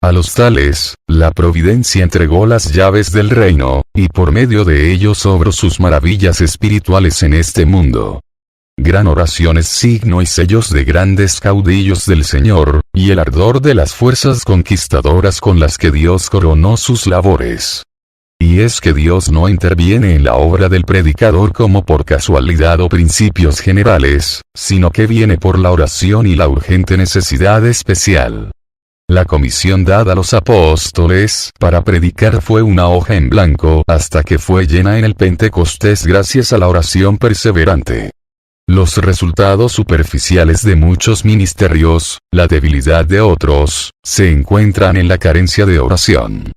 A los tales, la providencia entregó las llaves del reino, y por medio de ellos obró sus maravillas espirituales en este mundo. Gran oración es signo y sellos de grandes caudillos del Señor, y el ardor de las fuerzas conquistadoras con las que Dios coronó sus labores. Y es que Dios no interviene en la obra del predicador como por casualidad o principios generales, sino que viene por la oración y la urgente necesidad especial. La comisión dada a los apóstoles para predicar fue una hoja en blanco hasta que fue llena en el Pentecostés gracias a la oración perseverante. Los resultados superficiales de muchos ministerios, la debilidad de otros, se encuentran en la carencia de oración.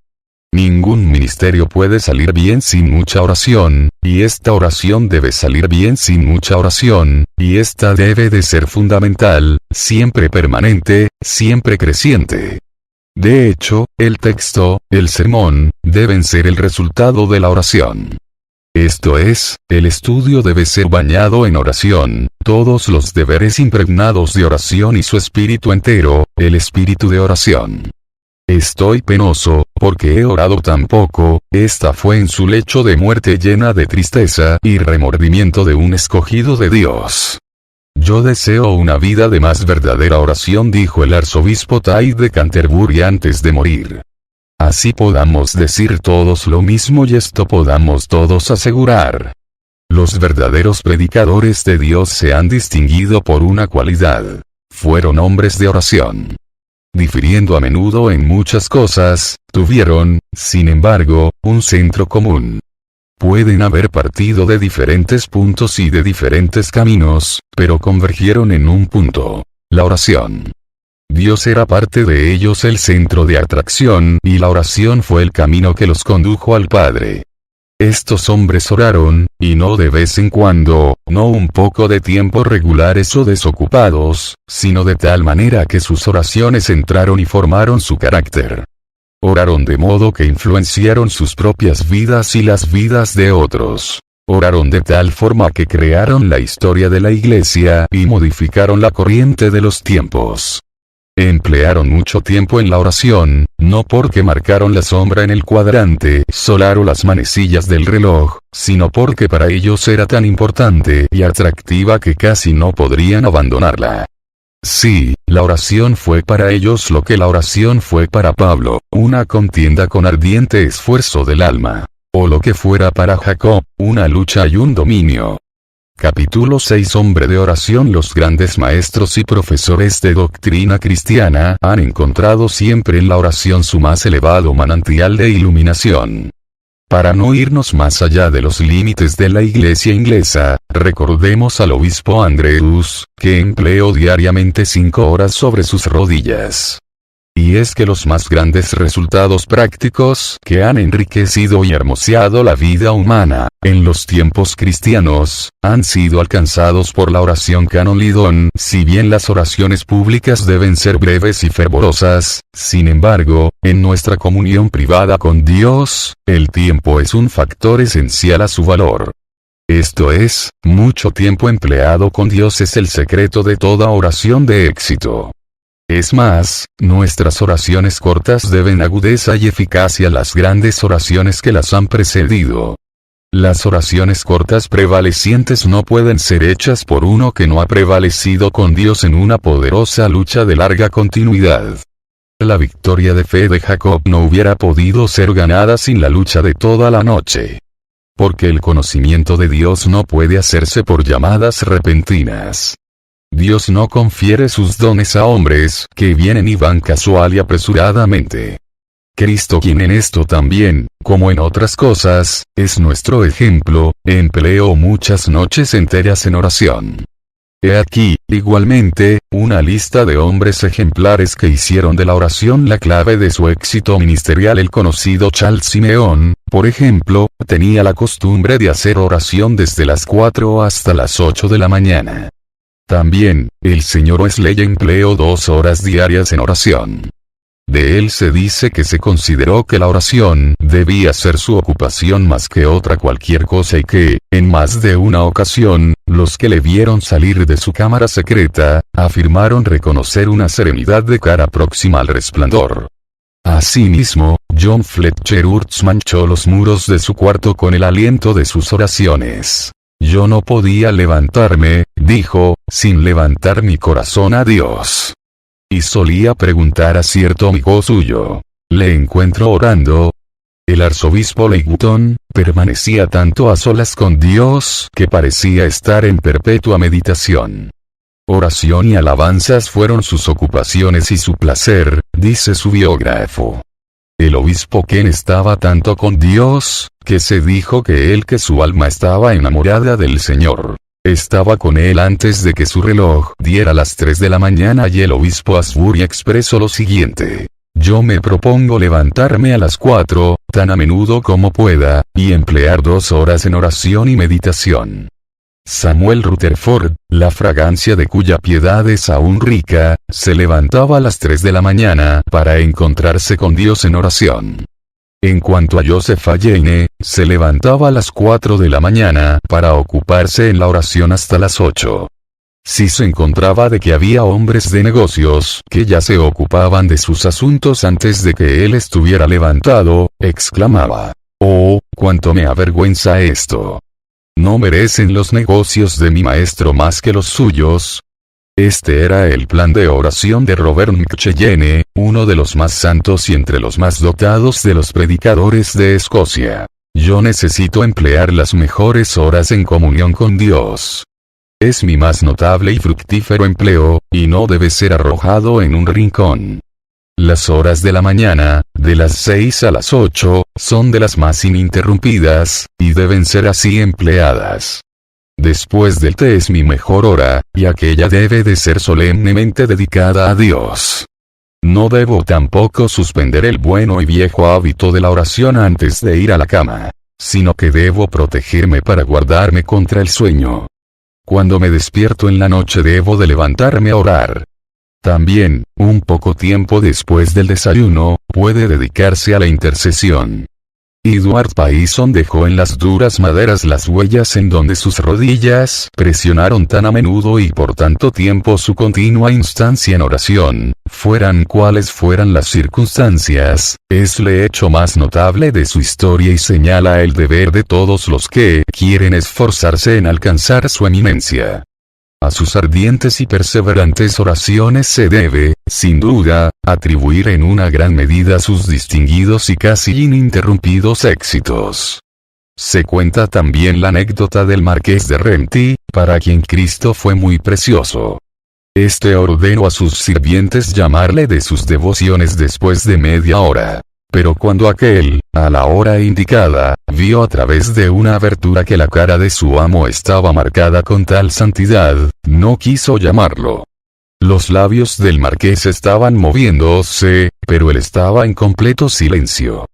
Ningún ministerio puede salir bien sin mucha oración, y esta oración debe salir bien sin mucha oración, y esta debe de ser fundamental, siempre permanente, siempre creciente. De hecho, el texto, el sermón, deben ser el resultado de la oración. Esto es, el estudio debe ser bañado en oración, todos los deberes impregnados de oración y su espíritu entero, el espíritu de oración. Estoy penoso, porque he orado tan poco. Esta fue en su lecho de muerte llena de tristeza y remordimiento de un escogido de Dios. Yo deseo una vida de más verdadera oración, dijo el arzobispo Tait de Canterbury antes de morir. Así podamos decir todos lo mismo y esto podamos todos asegurar. Los verdaderos predicadores de Dios se han distinguido por una cualidad. Fueron hombres de oración. Difiriendo a menudo en muchas cosas, tuvieron, sin embargo, un centro común. Pueden haber partido de diferentes puntos y de diferentes caminos, pero convergieron en un punto: la oración. Dios era parte de ellos, el centro de atracción, y la oración fue el camino que los condujo al Padre. Estos hombres oraron, y no de vez en cuando, no un poco de tiempo regulares o desocupados, sino de tal manera que sus oraciones entraron y formaron su carácter. Oraron de modo que influenciaron sus propias vidas y las vidas de otros. Oraron de tal forma que crearon la historia de la iglesia y modificaron la corriente de los tiempos. Emplearon mucho tiempo en la oración, no porque marcaron la sombra en el cuadrante solar o las manecillas del reloj, sino porque para ellos era tan importante y atractiva que casi no podrían abandonarla. Sí, la oración fue para ellos lo que la oración fue para Pablo, una contienda con ardiente esfuerzo del alma. O lo que fuera para Jacob, una lucha y un dominio. Capítulo 6. Hombre de oración. Los grandes maestros y profesores de doctrina cristiana han encontrado siempre en la oración su más elevado manantial de iluminación. Para no irnos más allá de los límites de la iglesia inglesa, recordemos al obispo Andrews, que empleó diariamente 5 horas sobre sus rodillas. Y es que los más grandes resultados prácticos que han enriquecido y hermoseado la vida humana, en los tiempos cristianos, han sido alcanzados por la oración canonidón. Si bien las oraciones públicas deben ser breves y fervorosas, sin embargo, en nuestra comunión privada con Dios, el tiempo es un factor esencial a su valor. Esto es, mucho tiempo empleado con Dios es el secreto de toda oración de éxito. Es más, nuestras oraciones cortas deben agudeza y eficacia a las grandes oraciones que las han precedido. Las oraciones cortas prevalecientes no pueden ser hechas por uno que no ha prevalecido con Dios en una poderosa lucha de larga continuidad. La victoria de fe de Jacob no hubiera podido ser ganada sin la lucha de toda la noche. Porque el conocimiento de Dios no puede hacerse por llamadas repentinas. Dios no confiere sus dones a hombres que vienen y van casual y apresuradamente. Cristo, quien en esto también, como en otras cosas, es nuestro ejemplo, empleó muchas noches enteras en oración. He aquí, igualmente, una lista de hombres ejemplares que hicieron de la oración la clave de su éxito ministerial. El conocido Charles Simeon, por ejemplo, tenía la costumbre de hacer oración desde las 4 hasta las 8 de la mañana. También, el señor Wesley empleó 2 horas diarias en oración. De él se dice que se consideró que la oración debía ser su ocupación más que otra cualquier cosa y que, en más de una ocasión, los que le vieron salir de su cámara secreta, afirmaron reconocer una serenidad de cara próxima al resplandor. Asimismo, John Fletcher Urch manchó los muros de su cuarto con el aliento de sus oraciones. Yo no podía levantarme, dijo, sin levantar mi corazón a Dios. Y solía preguntar a cierto amigo suyo, ¿le encuentro orando? El arzobispo Leighton permanecía tanto a solas con Dios que parecía estar en perpetua meditación. Oración y alabanzas fueron sus ocupaciones y su placer, dice su biógrafo. El obispo Ken estaba tanto con Dios, que se dijo que su alma estaba enamorada del Señor. Estaba con él antes de que su reloj diera las 3 de la mañana y el obispo Asbury expresó lo siguiente. Yo me propongo levantarme a las 4, tan a menudo como pueda, y emplear 2 horas en oración y meditación. Samuel Rutherford, la fragancia de cuya piedad es aún rica, se levantaba a las 3 de la mañana para encontrarse con Dios en oración. En cuanto a Joseph Alleine, se levantaba a las 4 de la mañana para ocuparse en la oración hasta las 8. Si se encontraba de que había hombres de negocios que ya se ocupaban de sus asuntos antes de que él estuviera levantado, exclamaba: «Oh, cuánto me avergüenza esto. ¿No merecen los negocios de mi maestro más que los suyos?». Este era el plan de oración de Robert McCheyne, uno de los más santos y entre los más dotados de los predicadores de Escocia. Yo necesito emplear las mejores horas en comunión con Dios. Es mi más notable y fructífero empleo, y no debe ser arrojado en un rincón. Las horas de la mañana, de las 6 a las 8, son de las más ininterrumpidas, y deben ser así empleadas. Después del té es mi mejor hora, y aquella debe de ser solemnemente dedicada a Dios. No debo tampoco suspender el bueno y viejo hábito de la oración antes de ir a la cama, sino que debo protegerme para guardarme contra el sueño. Cuando me despierto en la noche debo de levantarme a orar. También, un poco tiempo después del desayuno, puede dedicarse a la intercesión. Edward Payson dejó en las duras maderas las huellas en donde sus rodillas presionaron tan a menudo y por tanto tiempo su continua instancia en oración, fueran cuales fueran las circunstancias, es el hecho más notable de su historia y señala el deber de todos los que quieren esforzarse en alcanzar su eminencia. A sus ardientes y perseverantes oraciones se debe, sin duda, atribuir en una gran medida sus distinguidos y casi ininterrumpidos éxitos. Se cuenta también la anécdota del marqués de Renty, para quien Cristo fue muy precioso. Este ordenó a sus sirvientes llamarle de sus devociones después de media hora. Pero cuando aquel, a la hora indicada, vio a través de una abertura que la cara de su amo estaba marcada con tal santidad, no quiso llamarlo. Los labios del marqués estaban moviéndose, pero él estaba en completo silencio.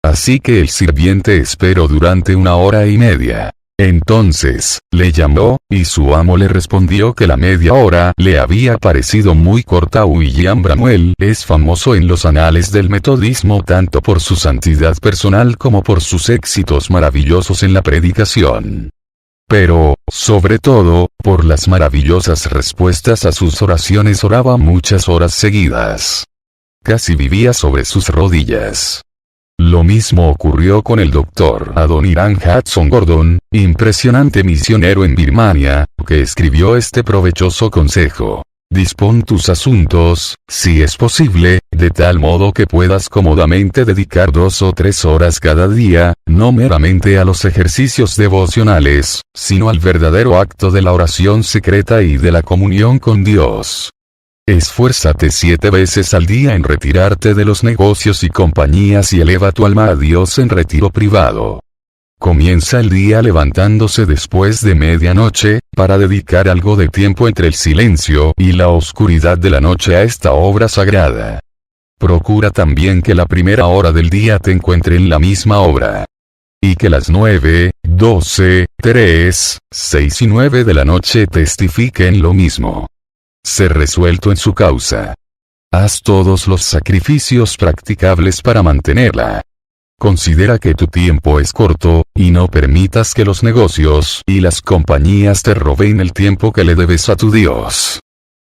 Así que el sirviente esperó durante 1 hora y media. Entonces, le llamó, y su amo le respondió que la media hora le había parecido muy corta. William Bramwell es famoso en los anales del metodismo tanto por su santidad personal como por sus éxitos maravillosos en la predicación. Pero, sobre todo, por las maravillosas respuestas a sus oraciones. Oraba muchas horas seguidas. Casi vivía sobre sus rodillas. Lo mismo ocurrió con el Dr. Adoniram Hudson Gordon, impresionante misionero en Birmania, que escribió este provechoso consejo. Dispón tus asuntos, si es posible, de tal modo que puedas cómodamente dedicar 2 o 3 horas cada día, no meramente a los ejercicios devocionales, sino al verdadero acto de la oración secreta y de la comunión con Dios. Esfuérzate 7 veces al día en retirarte de los negocios y compañías y eleva tu alma a Dios en retiro privado. Comienza el día levantándose después de medianoche, para dedicar algo de tiempo entre el silencio y la oscuridad de la noche a esta obra sagrada. Procura también que la primera hora del día te encuentre en la misma obra. Y que las 9, 12, 3, 6 y 9 de la noche testifiquen lo mismo. Sé resuelto en su causa. Haz todos los sacrificios practicables para mantenerla. Considera que tu tiempo es corto, y no permitas que los negocios y las compañías te roben el tiempo que le debes a tu Dios.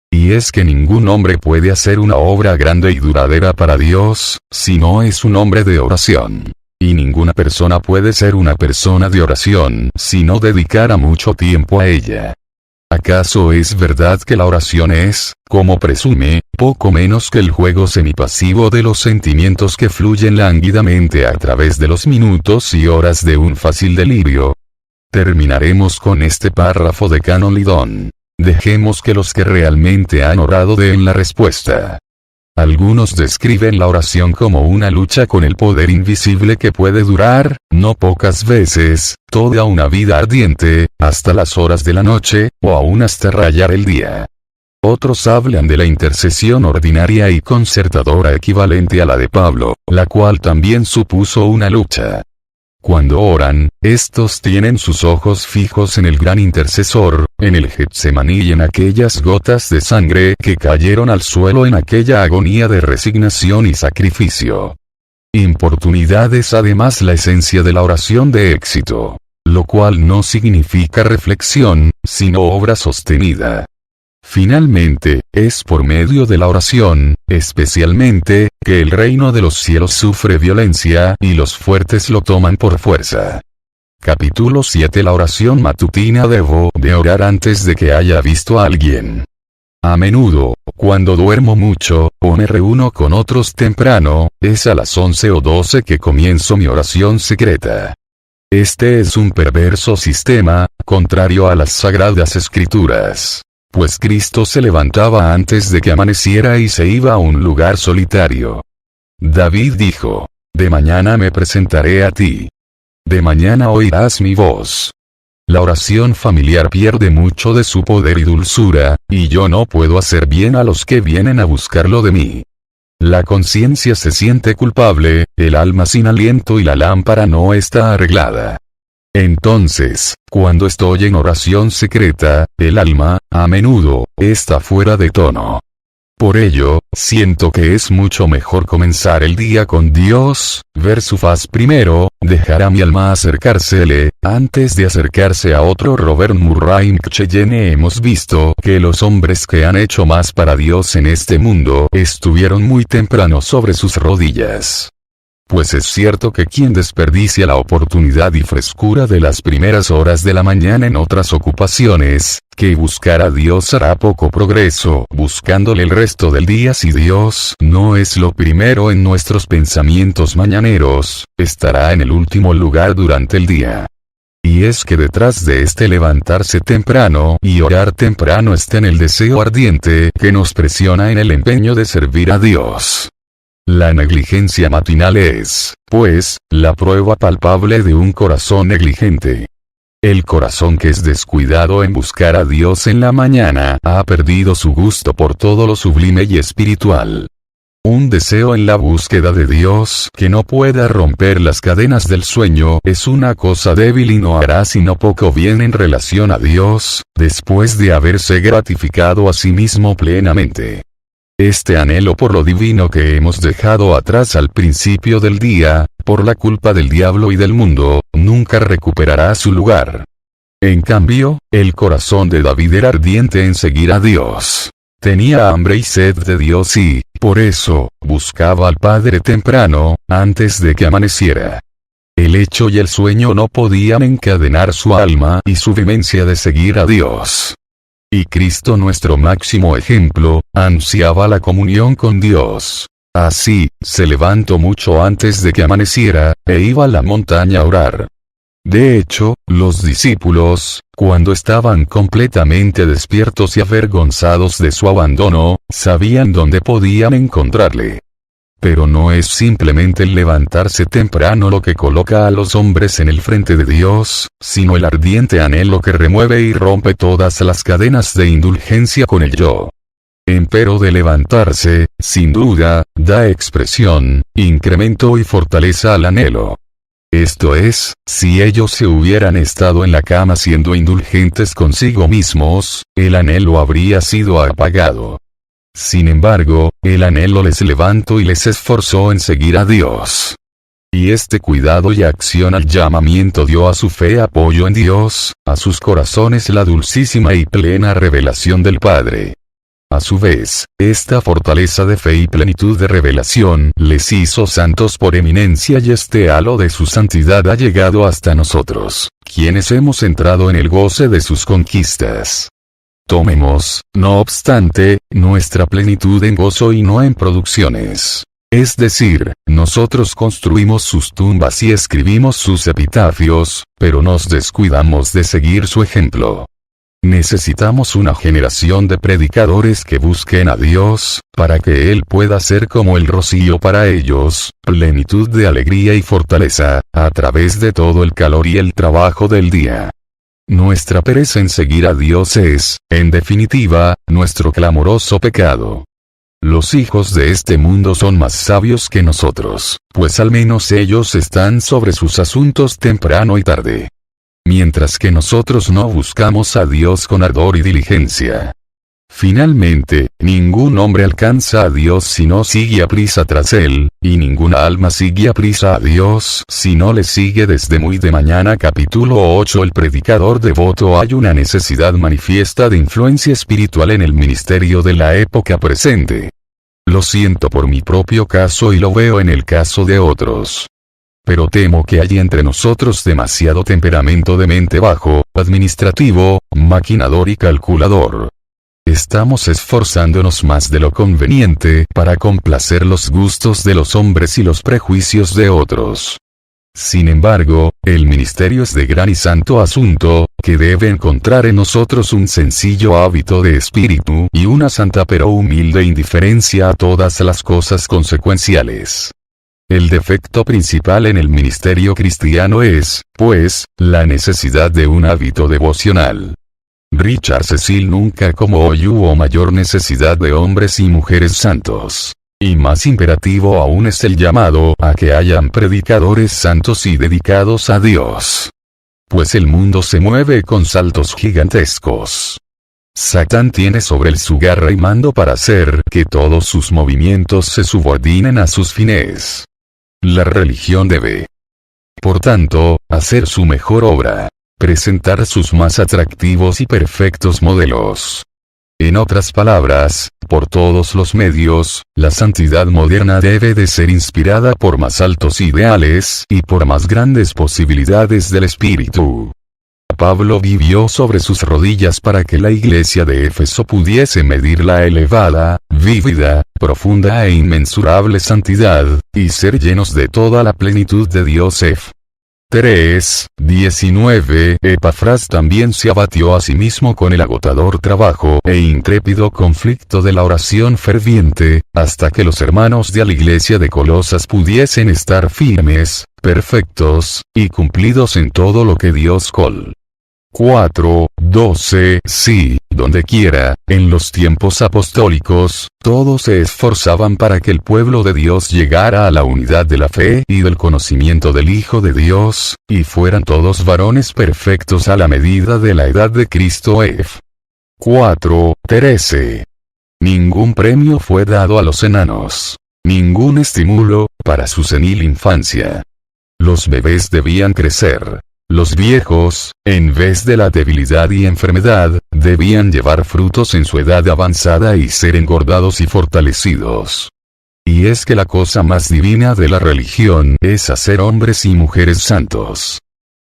Y es que ningún hombre puede hacer una obra grande y duradera para Dios, si no es un hombre de oración. Y ninguna persona puede ser una persona de oración, si no dedicara mucho tiempo a ella. ¿Acaso es verdad que la oración es, como presume, poco menos que el juego semipasivo de los sentimientos que fluyen lánguidamente a través de los minutos y horas de un fácil delirio? Terminaremos con este párrafo de Canon Liddon. Dejemos que los que realmente han orado den la respuesta. Algunos describen la oración como una lucha con el poder invisible que puede durar, no pocas veces, toda una vida ardiente, hasta las horas de la noche, o aún hasta rayar el día. Otros hablan de la intercesión ordinaria y concertadora equivalente a la de Pablo, la cual también supuso una lucha. Cuando oran, estos tienen sus ojos fijos en el gran intercesor, en el Getsemaní y en aquellas gotas de sangre que cayeron al suelo en aquella agonía de resignación y sacrificio. Importunidad es además la esencia de la oración de éxito, lo cual no significa reflexión, sino obra sostenida. Finalmente, es por medio de la oración, especialmente, que el reino de los cielos sufre violencia y los fuertes lo toman por fuerza. Capítulo 7. La oración matutina. Debo de orar antes de que haya visto a alguien. A menudo, cuando duermo mucho, o me reúno con otros temprano, es a las 11 o 12 que comienzo mi oración secreta. Este es un perverso sistema, contrario a las sagradas escrituras. Pues Cristo se levantaba antes de que amaneciera y se iba a un lugar solitario. David dijo: de mañana me presentaré a ti. De mañana oirás mi voz. La oración familiar pierde mucho de su poder y dulzura, y yo no puedo hacer bien a los que vienen a buscarlo de mí. La conciencia se siente culpable, el alma sin aliento y la lámpara no está arreglada. Entonces, cuando estoy en oración secreta, el alma, a menudo, está fuera de tono. Por ello, siento que es mucho mejor comenzar el día con Dios, ver su faz primero, dejar a mi alma acercársele, antes de acercarse a otro. Robert Murray McCheyne. Hemos visto que los hombres que han hecho más para Dios en este mundo estuvieron muy temprano sobre sus rodillas. Pues es cierto que quien desperdicia la oportunidad y frescura de las primeras horas de la mañana en otras ocupaciones, que buscar a Dios hará poco progreso, buscándole el resto del día. Si Dios no es lo primero en nuestros pensamientos mañaneros, estará en el último lugar durante el día. Y es que detrás de este levantarse temprano y orar temprano está en el deseo ardiente que nos presiona en el empeño de servir a Dios. La negligencia matinal es, pues, la prueba palpable de un corazón negligente. El corazón que es descuidado en buscar a Dios en la mañana ha perdido su gusto por todo lo sublime y espiritual. Un deseo en la búsqueda de Dios que no pueda romper las cadenas del sueño es una cosa débil y no hará sino poco bien en relación a Dios, después de haberse gratificado a sí mismo plenamente. Este anhelo por lo divino que hemos dejado atrás al principio del día, por la culpa del diablo y del mundo, nunca recuperará su lugar. En cambio, el corazón de David era ardiente en seguir a Dios. Tenía hambre y sed de Dios y, por eso, buscaba al Padre temprano, antes de que amaneciera. El hecho y el sueño no podían encadenar su alma y su vehemencia de seguir a Dios. Y Cristo, nuestro máximo ejemplo, ansiaba la comunión con Dios. Así, se levantó mucho antes de que amaneciera, e iba a la montaña a orar. De hecho, los discípulos, cuando estaban completamente despiertos y avergonzados de su abandono, sabían dónde podían encontrarle. Pero no es simplemente el levantarse temprano lo que coloca a los hombres en el frente de Dios, sino el ardiente anhelo que remueve y rompe todas las cadenas de indulgencia con el yo. Empero de levantarse, sin duda, da expresión, incremento y fortaleza al anhelo. Esto es, si ellos se hubieran estado en la cama siendo indulgentes consigo mismos, el anhelo habría sido apagado. Sin embargo, el anhelo les levantó y les esforzó en seguir a Dios. Y este cuidado y acción al llamamiento dio a su fe apoyo en Dios, a sus corazones la dulcísima y plena revelación del Padre. A su vez, esta fortaleza de fe y plenitud de revelación les hizo santos por eminencia y este halo de su santidad ha llegado hasta nosotros, quienes hemos entrado en el goce de sus conquistas. Tomemos, no obstante, nuestra plenitud en gozo y no en producciones. Es decir, nosotros construimos sus tumbas y escribimos sus epitafios, pero nos descuidamos de seguir su ejemplo. Necesitamos una generación de predicadores que busquen a Dios, para que Él pueda ser como el rocío para ellos, plenitud de alegría y fortaleza, a través de todo el calor y el trabajo del día. Nuestra pereza en seguir a Dios es, en definitiva, nuestro clamoroso pecado. Los hijos de este mundo son más sabios que nosotros, pues al menos ellos están sobre sus asuntos temprano y tarde. Mientras que nosotros no buscamos a Dios con ardor y diligencia. Finalmente, ningún hombre alcanza a Dios si no sigue a prisa tras Él, y ninguna alma sigue a prisa a Dios si no le sigue desde muy de mañana. Capítulo 8. El predicador devoto. Hay una necesidad manifiesta de influencia espiritual en el ministerio de la época presente. Lo siento por mi propio caso y lo veo en el caso de otros. Pero temo que hay entre nosotros demasiado temperamento de mente bajo, administrativo, maquinador y calculador. Estamos esforzándonos más de lo conveniente para complacer los gustos de los hombres y los prejuicios de otros. Sin embargo, el ministerio es de gran y santo asunto, que debe encontrar en nosotros un sencillo hábito de espíritu y una santa pero humilde indiferencia a todas las cosas consecuenciales. El defecto principal en el ministerio cristiano es, pues, la necesidad de un hábito devocional. Richard Cecil. Nunca como hoy hubo mayor necesidad de hombres y mujeres santos. Y más imperativo aún es el llamado a que hayan predicadores santos y dedicados a Dios. Pues el mundo se mueve con saltos gigantescos. Satán tiene sobre él su garra y mando para hacer que todos sus movimientos se subordinen a sus fines. La religión debe, por tanto, hacer su mejor obra, presentar sus más atractivos y perfectos modelos. En otras palabras, por todos los medios, la santidad moderna debe de ser inspirada por más altos ideales y por más grandes posibilidades del espíritu. Pablo vivió sobre sus rodillas para que la iglesia de Éfeso pudiese medir la elevada, vívida, profunda e inmensurable santidad, y ser llenos de toda la plenitud de Dios. 3:19 Epafras también se abatió a sí mismo con el agotador trabajo e intrépido conflicto de la oración ferviente, hasta que los hermanos de la iglesia de Colosas pudiesen estar firmes, perfectos, y cumplidos en todo lo que Dios 4:12 Sí, dondequiera, en los tiempos apostólicos, todos se esforzaban para que el pueblo de Dios llegara a la unidad de la fe y del conocimiento del Hijo de Dios, y fueran todos varones perfectos a la medida de la edad de Cristo. 4:13 Ningún premio fue dado a los enanos. Ningún estímulo, para su senil infancia. Los bebés debían crecer. Los viejos, en vez de la debilidad y enfermedad, debían llevar frutos en su edad avanzada y ser engordados y fortalecidos. Y es que la cosa más divina de la religión es hacer hombres y mujeres santos.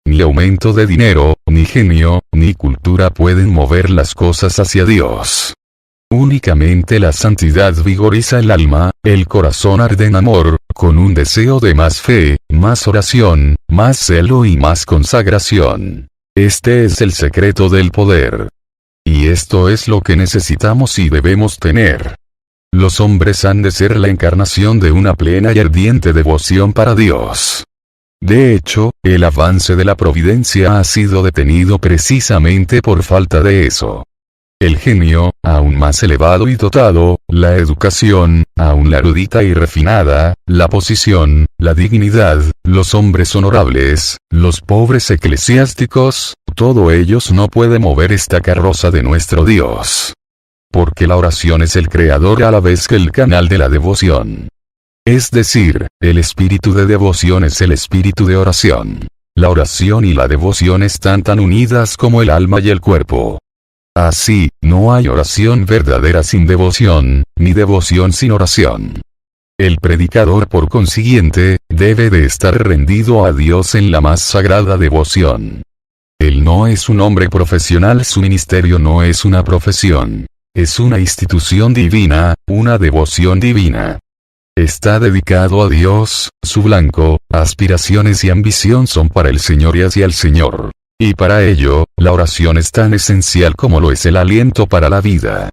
Ni aumento de dinero, ni genio, ni cultura pueden mover las cosas hacia Dios. Únicamente la santidad vigoriza el alma, el corazón arde en amor, con un deseo de más fe, más oración, más celo y más consagración. Este es el secreto del poder. Y esto es lo que necesitamos y debemos tener. Los hombres han de ser la encarnación de una plena y ardiente devoción para Dios. De hecho, el avance de la providencia ha sido detenido precisamente por falta de eso. El genio, aún más elevado y dotado, la educación, aún la erudita y refinada, la posición, la dignidad, los hombres honorables, los pobres eclesiásticos, todo ellos no puede mover esta carroza de nuestro Dios. Porque la oración es el creador a la vez que el canal de la devoción. Es decir, el espíritu de devoción es el espíritu de oración. La oración y la devoción están tan unidas como el alma y el cuerpo. Así, no hay oración verdadera sin devoción, ni devoción sin oración. El predicador, por consiguiente, debe de estar rendido a Dios en la más sagrada devoción. Él no es un hombre profesional, su ministerio no es una profesión. Es una institución divina, una devoción divina. Está dedicado a Dios, su blanco, aspiraciones y ambición son para el Señor y hacia el Señor. Y para ello, la oración es tan esencial como lo es el aliento para la vida.